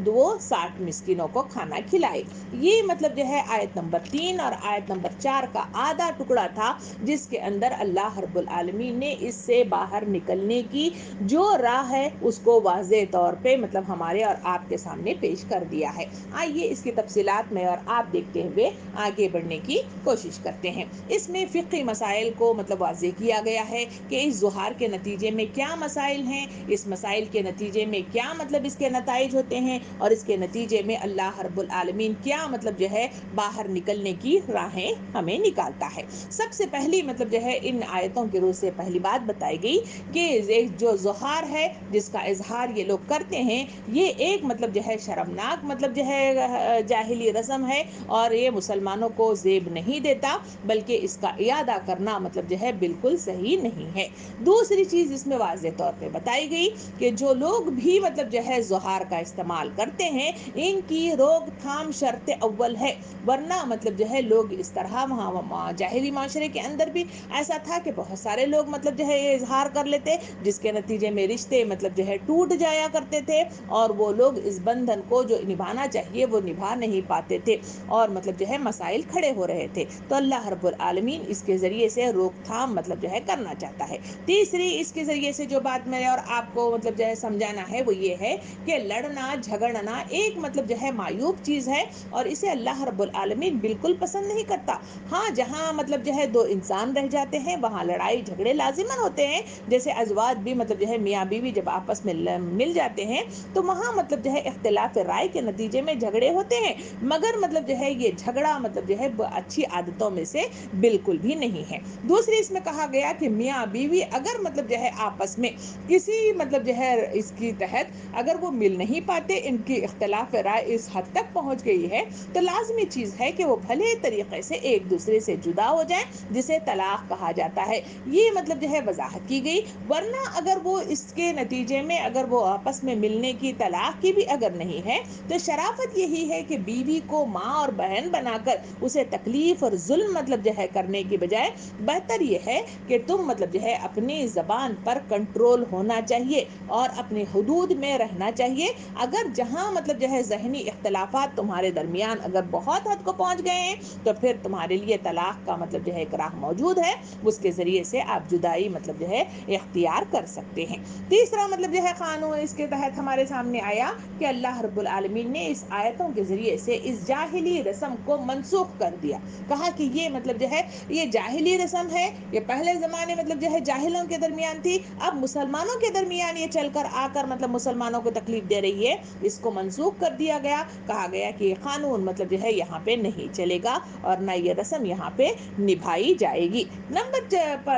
وہ 60 مسکینوں کو کھانا کھلائے. یہ مطلب جو ہے آیت نمبر 3 اور آیت نمبر 4 کا آدھا ٹکڑا تھا جس کے اندر اللہ رب العالمین نے اس سے باہر باہر نکلنے کی جو راہ ہے اس کو واضح طور پہ مطلب ہمارے اور آپ کے سامنے پیش کر دیا ہے. آئیے اس کی تفصیلات میں اور آپ دیکھتے ہوئے آگے بڑھنے کی کوشش کرتے ہیں. اس میں فقہی مسائل کو مطلب واضح کیا گیا ہے کہ اس ظہار کے نتیجے میں کیا مسائل ہیں, اس مسائل کے نتیجے میں کیا مطلب اس کے نتائج ہوتے ہیں, اور اس کے نتیجے میں اللہ رب العالمین کیا مطلب جو ہے باہر نکلنے کی راہیں ہمیں نکالتا ہے. سب سے پہلی مطلب جو ہے ان آیتوں کے روح سے پہلی بات بتائی گئی کہ جو ظہار ہے جس کا اظہار یہ لوگ کرتے ہیں یہ ایک مطلب جو ہے شرمناک مطلب جو ہے جاہلی رسم ہے, اور یہ مسلمانوں کو زیب نہیں دیتا بلکہ اس کا اعادہ کرنا مطلب جو ہے بالکل صحیح نہیں ہے. دوسری چیز اس میں واضح طور پہ بتائی گئی کہ جو لوگ بھی مطلب جو ہے ظہار کا استعمال کرتے ہیں ان کی روک تھام شرط اول ہے, ورنہ مطلب جو ہے لوگ اس طرح وہاں جاہلی معاشرے کے اندر بھی ایسا تھا کہ بہت سارے لوگ مطلب جو ہے یہ اظہار کر لیتے جس کے نتیجے میں رشتے مطلب جو ہے ٹوٹ جایا کرتے تھے, اور وہ لوگ اس بندھن کو جو نبھانا چاہیے وہ نبھا نہیں پاتے تھے اور مطلب جو ہے مسائل کھڑے ہو رہے تھے. تو اللہ رب العالمین اس کے ذریعے سے روک تھام مطلب جو ہے کرنا چاہتا ہے. تیسری اس کے ذریعے سے جو بات میں اور آپ کو مطلب جو ہے سمجھانا ہے وہ یہ ہے کہ لڑنا جھگڑنا ایک مطلب جو ہے معیوب چیز ہے اور اسے اللہ رب العالمین بالکل پسند نہیں کرتا. ہاں جہاں مطلب جو ہے دو انسان رہ جاتے ہیں وہاں لڑائی جھگڑے لازماً ہوتے ہیں, جیسے ازواج بھی مطلب جو ہے میاں بیوی جب آپس میں مل جاتے ہیں تو وہاں مطلب جو ہے اختلاف رائے کے نتیجے میں جھگڑے ہوتے ہیں, مگر مطلب جو ہے یہ جھگڑا مطلب جو ہے اچھی عادتوں میں سے بالکل بھی نہیں ہے. دوسری اس میں کہا گیا کہ میاں بیوی اگر مطلب جو ہے آپس میں کسی مطلب جو ہے اس کی تحت اگر وہ مل نہیں پاتے, ان کی اختلاف رائے اس حد تک پہنچ گئی ہے تو لازمی چیز ہے کہ وہ بھلے طریقے سے ایک دوسرے سے جدا ہو جائیں جسے طلاق کہا جاتا ہے. یہ مطلب جو ہے وضاحت کی گئی, ورنہ اگر وہ اس کے نتیجے میں اگر وہ آپس میں ملنے کی طلاق کی بھی اگر نہیں ہے تو شرافت یہی ہے کہ بیوی کو ماں اور بہن بنا کر اسے تکلیف اور ظلم مطلب جو ہے کرنے کی بجائے بہتر یہ ہے کہ تم مطلب جو ہے اپنی زبان پر کنٹرول ہونا چاہیے اور اپنی حدود میں رہنا چاہیے. اگر جہاں مطلب جو ہے ذہنی اختلافات تمہارے درمیان اگر بہت حد کو پہنچ گئے ہیں تو پھر تمہارے لیے طلاق کا مطلب جو ہے ایک راہ موجود ہے, اس کے ذریعے سے آپ جدائی مطلب جو ہے اختیار کر سکتے ہیں. تیسرا مطلب جو ہے قانون اس کے تحت ہمارے سامنے آیا کہ اللہ رب العالمین نے اس آیتوں کے ذریعے سے اس جاہلی رسم کو منسوخ کر دیا. کہا کہ یہ مطلب جو ہے یہ جاہلی رسم ہے, یہ پہلے زمانے مطلب جو ہے جاہلوں کے درمیان تھی, اب مسلمانوں کے درمیان یہ چل کر آ کر مطلب مسلمانوں کو تکلیف دے رہی ہے. اس کو منسوخ کر دیا گیا, کہا گیا کہ یہ قانون مطلب جو ہے یہاں پہ نہیں چلے گا اور نہ یہ رسم یہاں پہ نبھائی جائے گی. نمبر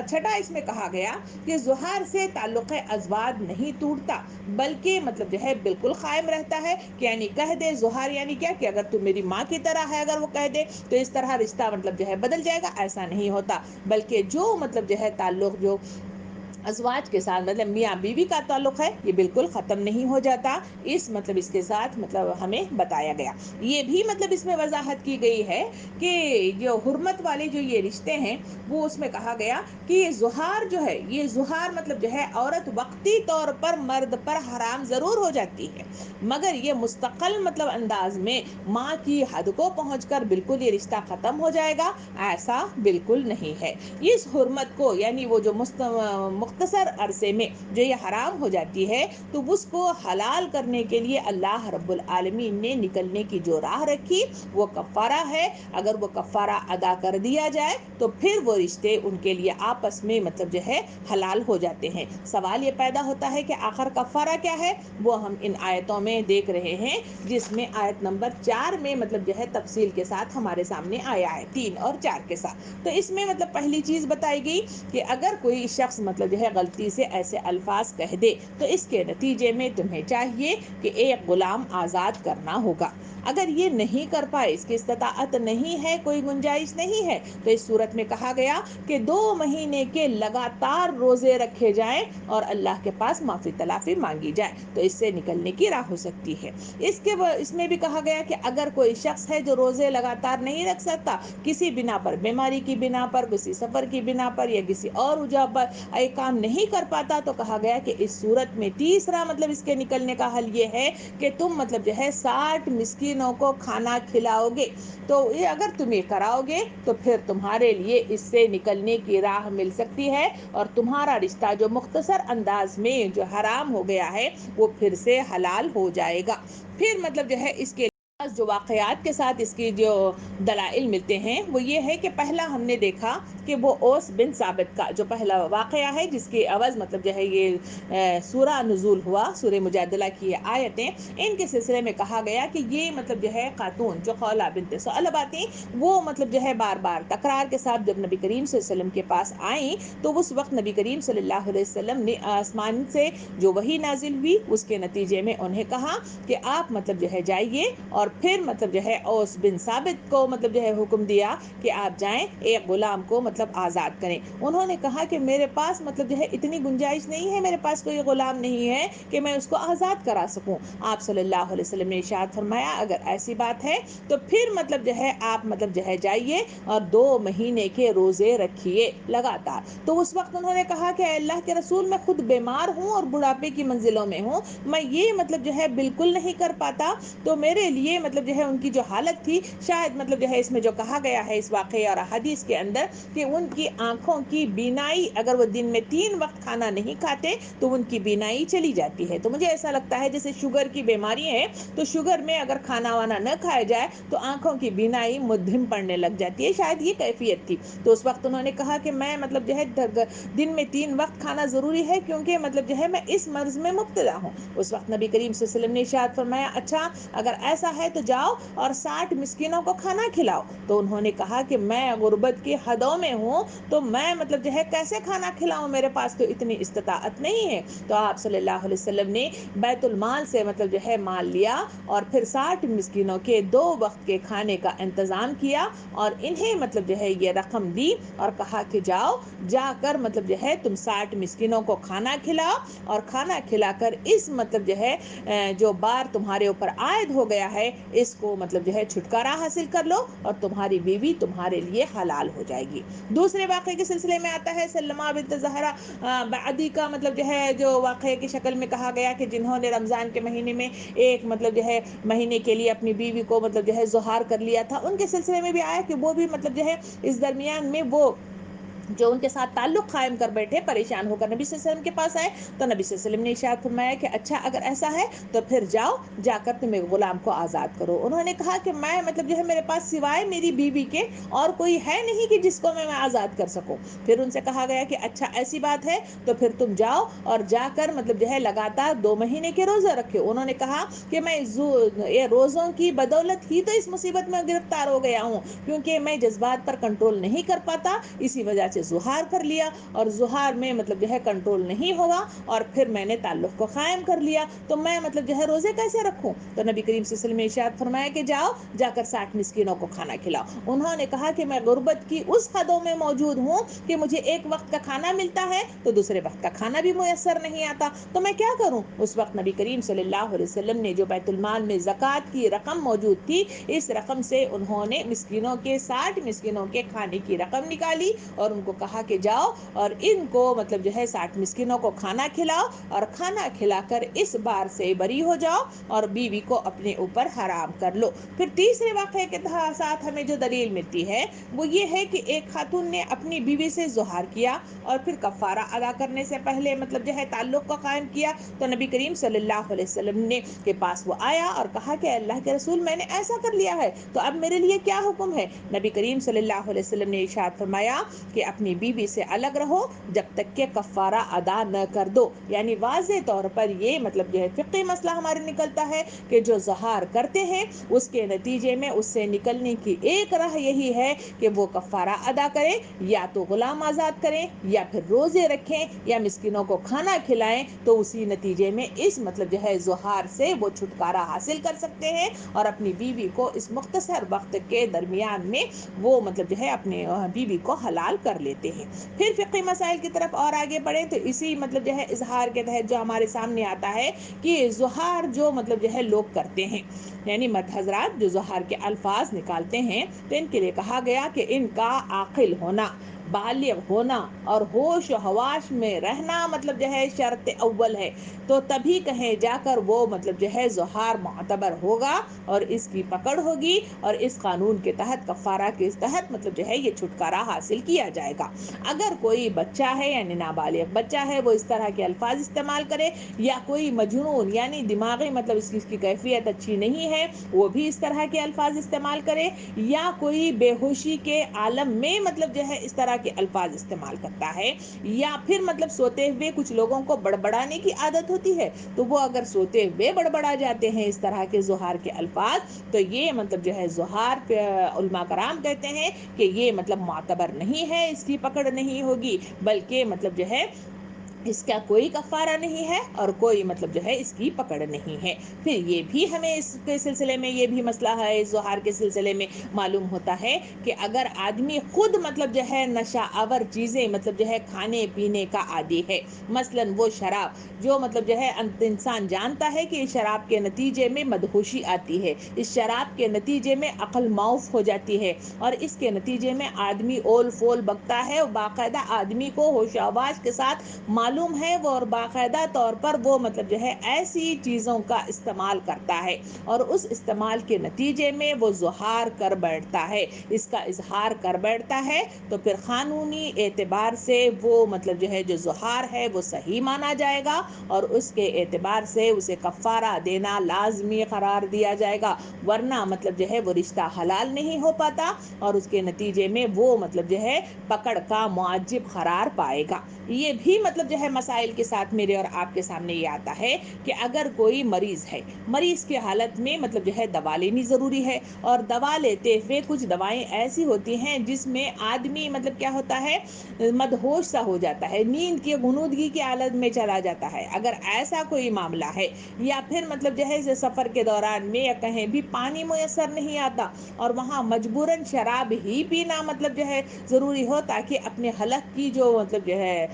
6 اس میں کہا گیا کہ ظہار سے تعلق ازواج نہیں ٹوٹتا بلکہ مطلب جو ہے بالکل قائم رہتا ہے. یعنی کہہ دے ظہار یعنی کیا کہ اگر تم میری ماں کی طرح ہے اگر وہ کہہ دے تو اس طرح رشتہ مطلب جو ہے بدل جائے گا, ایسا نہیں ہوتا, بلکہ جو مطلب جو ہے تعلق جو ازواج کے ساتھ مطلب میاں بیوی کا تعلق ہے یہ بالکل ختم نہیں ہو جاتا. اس مطلب اس کے ساتھ مطلب ہمیں بتایا گیا. یہ بھی مطلب اس میں وضاحت کی گئی ہے کہ جو حرمت والے جو یہ رشتے ہیں وہ اس میں کہا گیا کہ یہ ظہار جو ہے یہ ظہار مطلب جو ہے عورت وقتی طور پر مرد پر حرام ضرور ہو جاتی ہے, مگر یہ مستقل مطلب انداز میں ماں کی حد کو پہنچ کر بالکل یہ رشتہ ختم ہو جائے گا, ایسا بالکل نہیں ہے. اس حرمت کو یعنی وہ جو مختصر عرصے میں جو یہ حرام ہو جاتی ہے تو اس کو حلال کرنے کے لیے اللہ رب العالمین نے نکلنے کی جو راہ رکھی وہ کفارہ ہے. اگر وہ کفارہ ادا کر دیا جائے تو پھر وہ رشتے ان کے لیے آپس میں مطلب جو ہے حلال ہو جاتے ہیں. سوال یہ پیدا ہوتا ہے کہ آخر کفارہ کیا ہے, وہ ہم ان آیتوں میں دیکھ رہے ہیں جس میں آیت نمبر 4 میں مطلب جو ہے تفصیل کے ساتھ ہمارے سامنے آیا ہے, 3 اور 4 کے ساتھ. تو اس میں مطلب پہلی چیز بتائی گئی کہ اگر کوئی شخص مطلب جو ہے غلطی سے ایسے الفاظ کہہ دے تو اس کے نتیجے میں تمہیں چاہیے کہ ایک غلام آزاد کرنا ہوگا. اگر یہ نہیں کر پائے, اس کی استطاعت نہیں ہے, کوئی گنجائش نہیں ہے, تو اس صورت میں کہا گیا کہ 2 مہینے کے لگاتار روزے رکھے جائیں اور اللہ کے پاس معافی تلافی مانگی جائے تو اس سے نکلنے کی راہ ہو سکتی ہے. اس میں بھی کہا گیا کہ اگر کوئی شخص ہے جو روزے لگاتار نہیں رکھ سکتا, کسی بنا پر, بیماری کی بنا پر, کسی سفر کی بنا پر یا کسی اور وجہ پر, ایک کام کام نہیں کر پاتا تو کہا گیا کہ اس صورت میں تیسرا مطلب اس کے نکلنے کا حل یہ ہے کہ تم مطلب جو ہے 60 مسکینوں کو کھانا کھلاؤ گے. تو یہ اگر تم یہ کراؤ گے تو پھر تمہارے لیے اس سے نکلنے کی راہ مل سکتی ہے اور تمہارا رشتہ جو مختصر انداز میں جو حرام ہو گیا ہے وہ پھر سے حلال ہو جائے گا. پھر مطلب جو ہے اس کے جو واقعات کے ساتھ اس کی جو دلائل ملتے ہیں وہ یہ ہے کہ پہلا ہم نے دیکھا کہ وہ اوس بن ثابت کا جو پہلا واقعہ ہے جس کی عوض مطلب جو ہے یہ سورہ نزول ہوا، سورہ مجادلہ کی آیتیں، ان کے سلسلے میں کہا گیا کہ یہ مطلب جو ہے خاتون جو خولہ بنت ثعلبہ تھی وہ مطلب جو ہے بار بار تکرار کے ساتھ جب نبی کریم صلی اللہ علیہ وسلم کے پاس آئیں تو اس وقت نبی کریم صلی اللہ علیہ وسلم نے آسمان سے جو وحی نازل ہوئی اس کے نتیجے میں انہیں کہا کہ آپ مطلب جو ہے جائیے، اور پھر مطلب جو ہے اوس بن ثابت کو مطلب جو ہے حکم دیا کہ آپ جائیں ایک غلام کو مطلب آزاد کریں. انہوں نے کہا کہ میرے پاس مطلب جو ہے اتنی گنجائش نہیں ہے، میرے پاس کوئی غلام نہیں ہے کہ میں اس کو آزاد کرا سکوں. آپ صلی اللہ علیہ وسلم نے ارشاد فرمایا اگر ایسی بات ہے تو پھر مطلب جو ہے آپ مطلب جو ہے جائیے اور 2 مہینے کے روزے رکھیے لگاتار. تو اس وقت انہوں نے کہا کہ اے اللہ کے رسول میں خود بیمار ہوں اور بڑھاپے کی منزلوں میں ہوں، میں یہ مطلب جو ہے بالکل نہیں کر پاتا. تو میرے لیے مطلب جو ہے ان کی جو حالت تھی شاید مطلب جو ہے اس میں جو کہا گیا ہے اس واقعے اور حدیث کے اندر کہ ان کی آنکھوں کی بینائی اگر وہ دن میں 3 وقت کھانا نہیں کھاتے تو ان کی بینائی چلی جاتی ہے. تو مجھے ایسا لگتا ہے جیسے شوگر کی بیماری ہے تو شوگر میں اگر کھانا وانا نہ کھایا جائے تو آنکھوں کی بینائی مدھم پڑنے لگ جاتی ہے، شاید یہ کیفیت تھی. تو اس وقت انہوں نے کہا کہ میں مطلب جو ہے دن میں 3 وقت کھانا ضروری ہے کیونکہ مطلب جو ہے میں اس مرض میں مبتلا ہوں. اس وقت نبی کریم صلی اللہ علیہ وسلم نے ارشاد فرمایا اچھا اگر ایسا ہے تو جاؤ اور 60 مسکینوں کو کھانا کھلاؤ. تو انہوں نے کہا کہ میں غربت کی حدوں میں ہوں تو میں مطلب جو ہے کیسے کھانا کھلاؤں، میرے پاس تو اتنی استطاعت نہیں ہے. تو آپ صلی اللہ علیہ وسلم نے بیت المال سے مطلب جو ہے مال لیا اور پھر 60 مسکینوں کے 2 وقت کے کھانے کا انتظام کیا اور انہیں مطلب جو ہے یہ رقم دی اور کہا کہ جاؤ جا کر مطلب جو ہے تم 60 مسکینوں کو کھانا کھلاؤ اور کھانا کھلا کر اس مطلب جو ہے جو بار تمہارے اوپر عائد ہو گیا ہے اس کو مطلب جو ہے چھٹکارا حاصل کر لو اور تمہاری بیوی تمہارے لیے حلال ہو جائے گی. دوسرے واقعے کے سلسلے میں آتا ہے سلمہ بنت زہرہ بعدی کا مطلب جو ہے جو واقعے کی شکل میں کہا گیا کہ جنہوں نے رمضان کے مہینے میں ایک مطلب جو ہے مہینے کے لیے اپنی بیوی کو مطلب جو ہے زہار کر لیا تھا، ان کے سلسلے میں بھی آیا کہ وہ بھی مطلب جو ہے اس درمیان میں وہ جو ان کے ساتھ تعلق قائم کر بیٹھے پریشان ہو کر نبی صلی اللہ علیہ وسلم کے پاس آئے تو نبی صلی اللہ علیہ وسلم نے ارشاد فرمایا کہ اچھا اگر ایسا ہے تو پھر جاؤ جا کر تم ایک غلام کو آزاد کرو. انہوں نے کہا کہ میں مطلب جو ہے میرے پاس سوائے میری بیوی کے اور کوئی ہے نہیں کہ جس کو میں آزاد کر سکوں. پھر ان سے کہا گیا کہ اچھا ایسی بات ہے تو پھر تم جاؤ اور جا کر مطلب جو ہے لگاتار 2 مہینے کے روزے رکھے. انہوں نے کہا کہ میں یہ روزوں کی بدولت ہی تو اس مصیبت میں گرفتار ہو گیا ہوں کیونکہ میں جذبات پر کنٹرول نہیں کر پاتا، اسی وجہ سے زہار کر لیا اور زہار میں مطلب جو ہے کنٹرول نہیں ہوا اور پھر میں نے تعلق کو قائم کر لیا تو میں مطلب جو ہے روزے کیسے رکھوں. تو نبی کریم صلی اللہ علیہ وسلم نے ارشاد فرمایا کہ جاؤ جا کر 60 مسکینوں کو کھانا کھلاؤ. انہوں نے کہا کہ میں غربت کی اس حدوں میں موجود ہوں کہ مجھے ایک وقت کا کھانا ملتا ہے تو دوسرے وقت کا کھانا بھی میسر نہیں آتا، تو میں کیا کروں. اس وقت نبی کریم صلی اللہ علیہ وسلم نے جو بیت المال میں زکوٰۃ کی رقم موجود تھی اس رقم سے انہوں نے مسکینوں کے 60 مسکینوں کے کھانے کی رقم نکالی اور ان کو کہا کہ جاؤ اور ان کو مطلب جو ہے 60 مسکینوں کو کھانا کھلاؤ اور کھانا کھلا کر اس بار سے بری ہو جاؤ اور بیوی کو اپنے اوپر حرام کر لو. پھر تیسرے واقعے کے ساتھ ہمیں جو دلیل ملتی ہے وہ یہ ہے کہ ایک خاتون نے اپنی بیوی سے زہار کیا اور پھر کفارہ ادا کرنے سے پہلے مطلب جو ہے تعلق کو قائم کیا تو نبی کریم صلی اللہ علیہ وسلم نے کے پاس وہ آیا اور کہا کہ اللہ کے رسول میں نے ایسا کر لیا ہے تو اب میرے لیے کیا حکم ہے. نبی کریم صلی اللہ علیہ وسلم نے ارشاد فرمایا کہ اپنی بیوی سے الگ رہو جب تک کہ کفارہ ادا نہ کر دو. یعنی واضح طور پر یہ مطلب جو ہے فقہی مسئلہ ہمارے نکلتا ہے کہ جو زہار کرتے ہیں اس کے نتیجے میں اس سے نکلنے کی ایک راہ یہی ہے کہ وہ کفارہ ادا کریں، یا تو غلام آزاد کریں یا پھر روزے رکھیں یا مسکینوں کو کھانا کھلائیں تو اسی نتیجے میں اس مطلب جو ہے زہار سے وہ چھٹکارا حاصل کر سکتے ہیں اور اپنی بیوی کو اس مختصر وقت کے درمیان میں وہ مطلب جو ہے اپنے بیوی کو حلال کر لیتے ہیں. پھر فقہی مسائل کی طرف اور آگے بڑھیں تو اسی مطلب جو ہے اظہار کے تحت جو ہمارے سامنے آتا ہے کہ زہار جو مطلب جو ہے لوگ کرتے ہیں یعنی مرد حضرات جو زہار کے الفاظ نکالتے ہیں تو ان کے لیے کہا گیا کہ ان کا عاقل ہونا بالغ ہونا اور ہوش و حواس میں رہنا مطلب جو ہے شرط اول ہے، تو تبھی کہیں جا کر وہ مطلب جو ہے ظہار معتبر ہوگا اور اس کی پکڑ ہوگی اور اس قانون کے تحت کفارہ کے تحت مطلب جو ہے یہ چھٹکارا حاصل کیا جائے گا۔ اگر کوئی بچہ ہے یعنی نابالغ بچہ ہے وہ اس طرح کے الفاظ استعمال کرے، یا کوئی مجنون یعنی دماغی مطلب اس کی کیفیت اچھی نہیں ہے وہ بھی اس طرح کے الفاظ استعمال کرے، یا کوئی بے ہوشی کے عالم میں مطلب جو ہے اس طرح کے الفاظ استعمال کرتا ہے، یا پھر مطلب سوتے ہوئے کچھ لوگوں کو بڑبڑانے کی عادت ہوتی ہے تو وہ اگر سوتے ہوئے بڑبڑا جاتے ہیں اس طرح کے ظہار کے الفاظ، تو یہ مطلب جو ہے ظہار پہ علماء کرام کہتے ہیں کہ یہ مطلب معتبر نہیں ہے، اس کی پکڑ نہیں ہوگی، بلکہ مطلب جو ہے اس کا کوئی کفارہ نہیں ہے اور کوئی مطلب جو ہے اس کی پکڑ نہیں ہے۔ پھر یہ بھی ہمیں اس کے سلسلے میں یہ بھی مسئلہ ہے اس ظہار کے سلسلے میں معلوم ہوتا ہے کہ اگر آدمی خود مطلب جو ہے نشہ آور چیزیں مطلب جو ہے کھانے پینے کا عادی ہے، مثلاً وہ شراب جو مطلب جو ہے انسان جانتا ہے کہ اس شراب کے نتیجے میں مدہوشی آتی ہے، اس شراب کے نتیجے میں عقل معاف ہو جاتی ہے اور اس کے نتیجے میں آدمی اول فول بکتا ہے، اور باقاعدہ آدمی کو ہوش و حواس کے ساتھ معلوم ہے وہ اور باقاعدہ طور پر وہ مطلب جو ہے ایسی چیزوں کا استعمال کرتا ہے اور اس استعمال کے نتیجے میں وہ ظہار کر بیٹھتا ہے، اس کا اظہار کر بیٹھتا ہے، تو پھر قانونی اعتبار سے وہ مطلب جو ہے جو ظہار ہے وہ صحیح مانا جائے گا اور اس کے اعتبار سے اسے کفارہ دینا لازمی قرار دیا جائے گا، ورنہ مطلب جو ہے وہ رشتہ حلال نہیں ہو پاتا اور اس کے نتیجے میں وہ مطلب جو ہے پکڑ کا معجب قرار پائے گا۔ یہ بھی مطلب جو ہے مسائل کے ساتھ میرے اور آپ کے سامنے یہ آتا ہے کہ اگر کوئی مریض ہے، مریض کی حالت میں مطلب جو ہے دوا لینی ضروری ہے، اور دوا لیتے ہوئے کچھ دوائیں ایسی ہوتی ہیں جس میں آدمی مطلب کیا ہوتا ہے مدہوش سا ہو جاتا ہے، نیند کی غنودگی کی حالت میں چلا جاتا ہے، اگر ایسا کوئی معاملہ ہے یا پھر مطلب جو ہے سفر کے دوران میں یا کہیں بھی پانی میسر نہیں آتا اور وہاں مجبوراً شراب ہی پینا مطلب جو ہے ضروری ہو تاکہ اپنے حلق کی جو مطلب جو ہے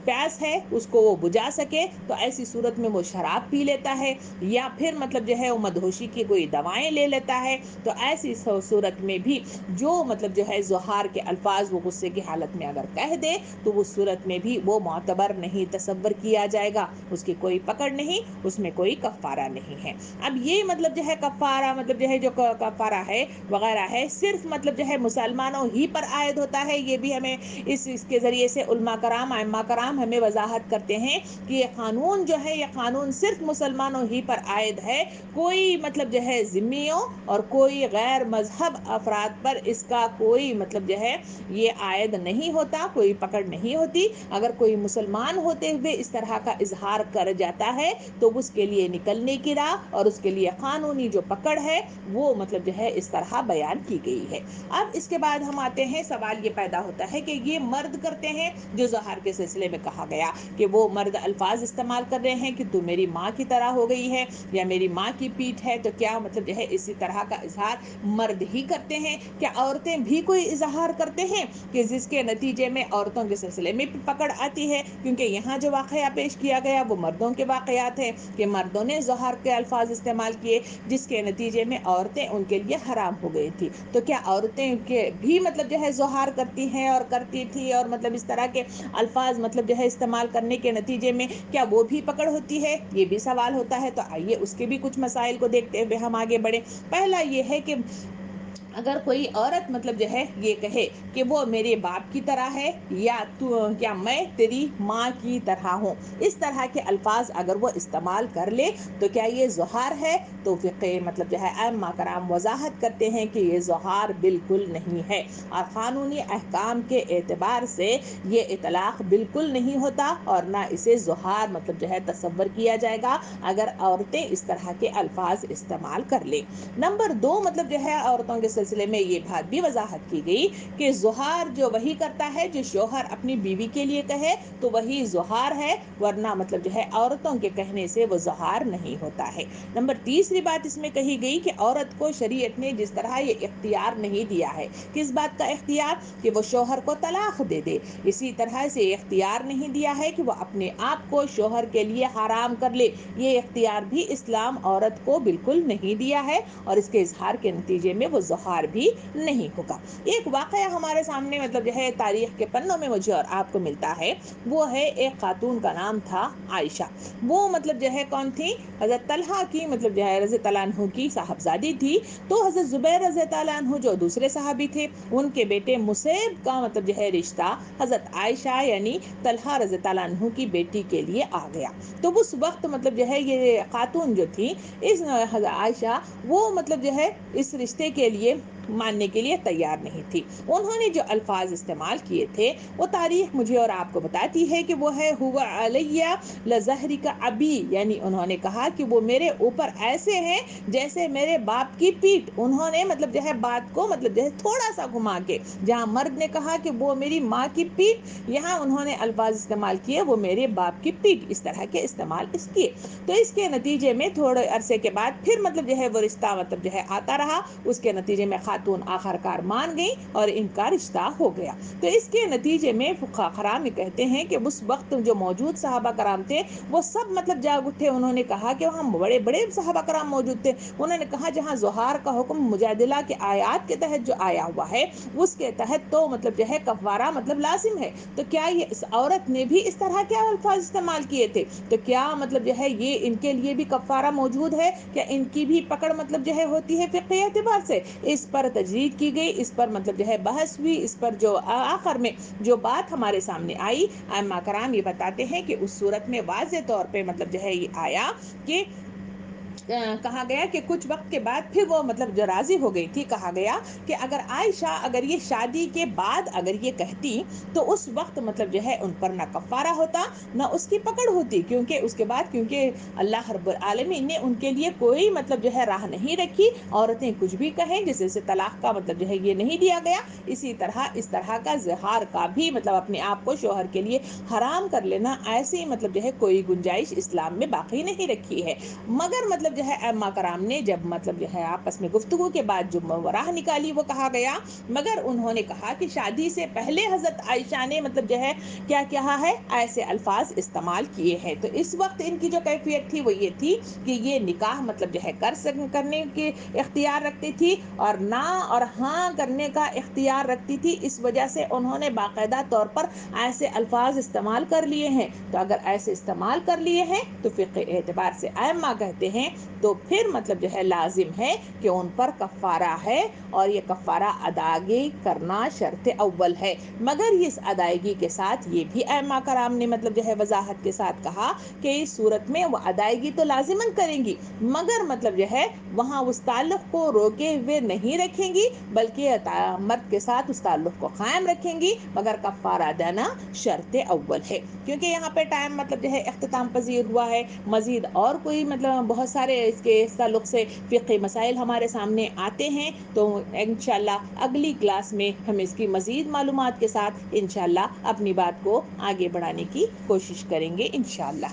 پیاس ہے اس کو وہ بجھا سکے، تو ایسی صورت میں وہ شراب پی لیتا ہے، یا پھر مطلب جو ہے وہ مدہوشی کی کوئی دوائیں لے لیتا ہے، تو ایسی صورت میں بھی جو مطلب جو ہے ظہار کے الفاظ وہ غصے کی حالت میں اگر کہہ دے تو اس صورت میں بھی وہ معتبر نہیں تصور کیا جائے گا، اس کی کوئی پکڑ نہیں، اس میں کوئی کفارہ نہیں ہے۔ اب یہ مطلب جو ہے کفارہ مطلب جو ہے جو کفارہ ہے وغیرہ ہے صرف مطلب جو ہے مسلمانوں ہی پر عائد ہوتا ہے، یہ بھی ہمیں اس کے ذریعے سے علماء کرام ائمہ کرام ہمیں وضاحت کرتے ہیں کہ یہ قانون جو ہے یہ قانون صرف مسلمانوں ہی پر عائد ہے، کوئی مطلب جو ہے ذمیوں اور کوئی غیر مذہب افراد پر اس کا کوئی مطلب جو ہے یہ عائد نہیں ہوتا، کوئی پکڑ نہیں ہوتی۔ اگر کوئی مسلمان ہوتے ہوئے اس طرح کا اظہار کر جاتا ہے تو اس کے لیے نکلنے کی راہ اور اس کے لیے قانونی جو پکڑ ہے وہ مطلب جو ہے اس طرح بیان کی گئی ہے۔ اب اس کے بعد ہم آتے ہیں، سوال یہ پیدا ہوتا ہے کہ یہ مرد کرتے ہیں جو ظہار کے سلسلے میں کہا گیا کہ وہ مرد الفاظ استعمال کر رہے ہیں کہ تو میری ماں کی طرح ہو گئی ہے یا میری ماں کی پیٹھ ہے، تو کیا مطلب جو ہے اسی طرح کا اظہار مرد ہی کرتے ہیں؟ کیا عورتیں بھی کوئی اظہار کرتے ہیں کہ جس کے نتیجے میں عورتوں کے سلسلے میں پکڑ آتی ہے؟ کیونکہ یہاں جو واقعہ پیش کیا گیا وہ مردوں کے واقعات ہیں کہ مردوں نے ظہار کے الفاظ استعمال کیے جس کے نتیجے میں عورتیں ان کے لیے حرام ہو گئی تھی، تو کیا عورتیں کے بھی مطلب جو ہے ظہار کرتی ہیں اور کرتی تھی اور مطلب اس طرح کے الفاظ مطلب جو ہے استعمال کرنے کے نتیجے میں کیا وہ بھی پکڑ ہوتی ہے؟ یہ بھی سوال ہوتا ہے۔ تو آئیے اس کے بھی کچھ مسائل کو دیکھتے ہوئے ہم آگے بڑھیں۔ پہلا یہ ہے کہ اگر کوئی عورت مطلب جو ہے یہ کہے کہ وہ میرے باپ کی طرح ہے یا کیا میں تیری ماں کی طرح ہوں، اس طرح کے الفاظ اگر وہ استعمال کر لے تو کیا یہ ظہار ہے؟ تو فقہ مطلب جو ہے ائمہ کرام وضاحت کرتے ہیں کہ یہ ظہار بالکل نہیں ہے اور قانونی احکام کے اعتبار سے یہ اطلاق بالکل نہیں ہوتا اور نہ اسے ظہار مطلب جو ہے تصور کیا جائے گا اگر عورتیں اس طرح کے الفاظ استعمال کر لیں۔ نمبر 2 مطلب جو ہے عورتوں کے سلسلے میں یہ بات بھی وضاحت کی گئی کہ ظہار جو وہی کرتا ہے جو شوہر اپنی بیوی کے لیے کہے تو وہی ظہار ہے، ورنہ مطلب جو ہے عورتوں کے کہنے سے وہ ظہار نہیں ہوتا ہے۔ نمبر تیسری بات اس میں کہی گئی کہ عورت کو شریعت نے جس طرح یہ اختیار نہیں دیا ہے، کس بات کا اختیار؟ کہ وہ شوہر کو طلاق دے دے، اسی طرح سے اختیار نہیں دیا ہے کہ وہ اپنے آپ کو شوہر کے لیے حرام کر لے، یہ اختیار بھی اسلام عورت کو بالکل نہیں دیا ہے اور اس کے اظہار کے نتیجے میں وہ ظہار اظہار بھی نہیں ہوگا۔ ایک واقعہ ہمارے سامنے مطلب جو ہے تاریخ کے پنوں میں مجھے اور آپ کو ملتا ہے، وہ ہے ایک خاتون کا نام تھا عائشہ۔ وہ مطلب جو ہے کون تھی؟ حضرت طلحہ کی مطلب جو ہے رضی اللہ عنہ کی صاحبزادی تھی۔ تو حضرت زبیر رضی اللہ عنہ جو دوسرے صحابی تھے، ان کے بیٹے مصعب کا مطلب جو ہے رشتہ حضرت عائشہ یعنی طلحہ رضی اللہ عنہ کی بیٹی کے لیے آ گیا۔ تو اس وقت مطلب جو ہے یہ خاتون جو تھی اس حضرت عائشہ، وہ مطلب جو ہے اس رشتے کے لیے ماننے کے لیے تیار نہیں تھی۔ انہوں نے جو الفاظ استعمال کیے تھے وہ تاریخ مجھے اور آپ کو بتاتی ہے کہ وہ ہے ہوا علیہ لظہرک ابی، یعنی انہوں نے کہا کہ وہ میرے اوپر ایسے ہیں جیسے میرے باپ کی پیٹھ۔ انہوں نے مطلب جو ہے بات کو مطلب جو ہے تھوڑا سا گھما کے، جہاں مرد نے کہا کہ وہ میری ماں کی پیٹھ، یہاں انہوں نے الفاظ استعمال کیے وہ میرے باپ کی پیٹھ، اس طرح کے استعمال اس کیے۔ تو اس کے نتیجے میں تھوڑے عرصے کے بعد پھر مطلب جو ہے وہ رشتہ مطلب جو ہے آتا رہا، اس کے نتیجے میں خاتون آخر کار مان گئی اور ان کا رشتہ ہو گیا۔ تو اس کے نتیجے میں فقہاء کرام کہتے ہیں کہ اس وقت جو موجود صحابہ کرام تھے وہ سب مطلب جاگ اٹھے۔ انہوں نے کہا کہ وہاں بڑے بڑے صحابہ کرام موجود تھے، انہوں نے کہا جہاں ظہار کا حکم مجادلہ کے آیات کے تحت جو آیا ہوا ہے اس کے تحت تو مطلب جو ہے کفارہ مطلب لازم ہے، تو کیا یہ اس عورت نے بھی اس طرح کے الفاظ استعمال کیے تھے؟ تو کیا مطلب جو ہے یہ ان کے لیے بھی کفارہ موجود ہے؟ کیا ان کی بھی پکڑ مطلب جو ہے ہوتی ہے فقہی اعتبار سے؟ اس پر تجدید کی گئی، اس پر مطلب جو ہے بحث ہوئی، اس پر جو آخر میں جو بات ہمارے سامنے آئی، ائمہ کرام یہ بتاتے ہیں کہ اس صورت میں واضح طور پہ مطلب جو ہے یہ آیا کہ کہا گیا کہ کچھ وقت کے بعد پھر وہ مطلب جو راضی ہو گئی تھی، کہا گیا کہ اگر عائشہ اگر یہ شادی کے بعد اگر یہ کہتی تو اس وقت مطلب جو ہے ان پر نہ کفارہ ہوتا نہ اس کی پکڑ ہوتی، کیونکہ اس کے بعد کیونکہ اللہ رب العالمین نے ان کے لیے کوئی مطلب جو ہے راہ نہیں رکھی، عورتیں کچھ بھی کہیں جیسے سے طلاق کا مطلب جو ہے یہ نہیں دیا گیا، اسی طرح اس طرح کا زہار کا بھی مطلب اپنے آپ کو شوہر کے لیے حرام کر لینا، ایسی مطلب جو ہے کوئی گنجائش اسلام میں باقی نہیں رکھی ہے۔ مگر مطلب جو ہے ائمہ کرام نے جب مطلب جو ہے آپس میں گفتگو کے بعد جو راہ نکالی وہ کہا گیا، مگر انہوں نے کہا کہ شادی سے پہلے حضرت عائشہ نے مطلب جو ہے کیا کہا ہے، ایسے الفاظ استعمال کیے ہیں۔ تو اس وقت ان کی جو کیفیت تھی وہ یہ تھی کہ یہ نکاح مطلب جو ہے کرنے کے اختیار رکھتی تھی اور نہ اور ہاں کرنے کا اختیار رکھتی تھی، اس وجہ سے انہوں نے باقاعدہ طور پر ایسے الفاظ استعمال کر لیے ہیں۔ تو اگر ایسے استعمال کر لیے ہیں تو فقہ اعتبار سے ائمہ کہتے ہیں تو پھر مطلب جو ہے لازم ہے کہ ان پر کفارہ ہے، اور یہ کفارہ ادائیگی کرنا شرط اول ہے۔ مگر اس ادائیگی کے ساتھ یہ بھی ائمہ کرام نے مطلب جو ہے وضاحت کے ساتھ کہا کہ اس صورت میں وہ ادائیگی تو لازماً کریں گی، مگر مطلب جو ہے وہاں اس تعلق کو روکے ہوئے نہیں رکھیں گی، بلکہ مرد کے ساتھ اس تعلق کو قائم رکھیں گی، مگر کفارہ دینا شرط اول ہے۔ کیونکہ یہاں پہ ٹائم مطلب جو ہے اختتام پذیر ہوا ہے، مزید اور کوئی مطلب بہت سارے اس کے تعلق سے فقہی مسائل ہمارے سامنے آتے ہیں، تو انشاءاللہ اگلی کلاس میں ہم اس کی مزید معلومات کے ساتھ انشاءاللہ اپنی بات کو آگے بڑھانے کی کوشش کریں گے انشاءاللہ۔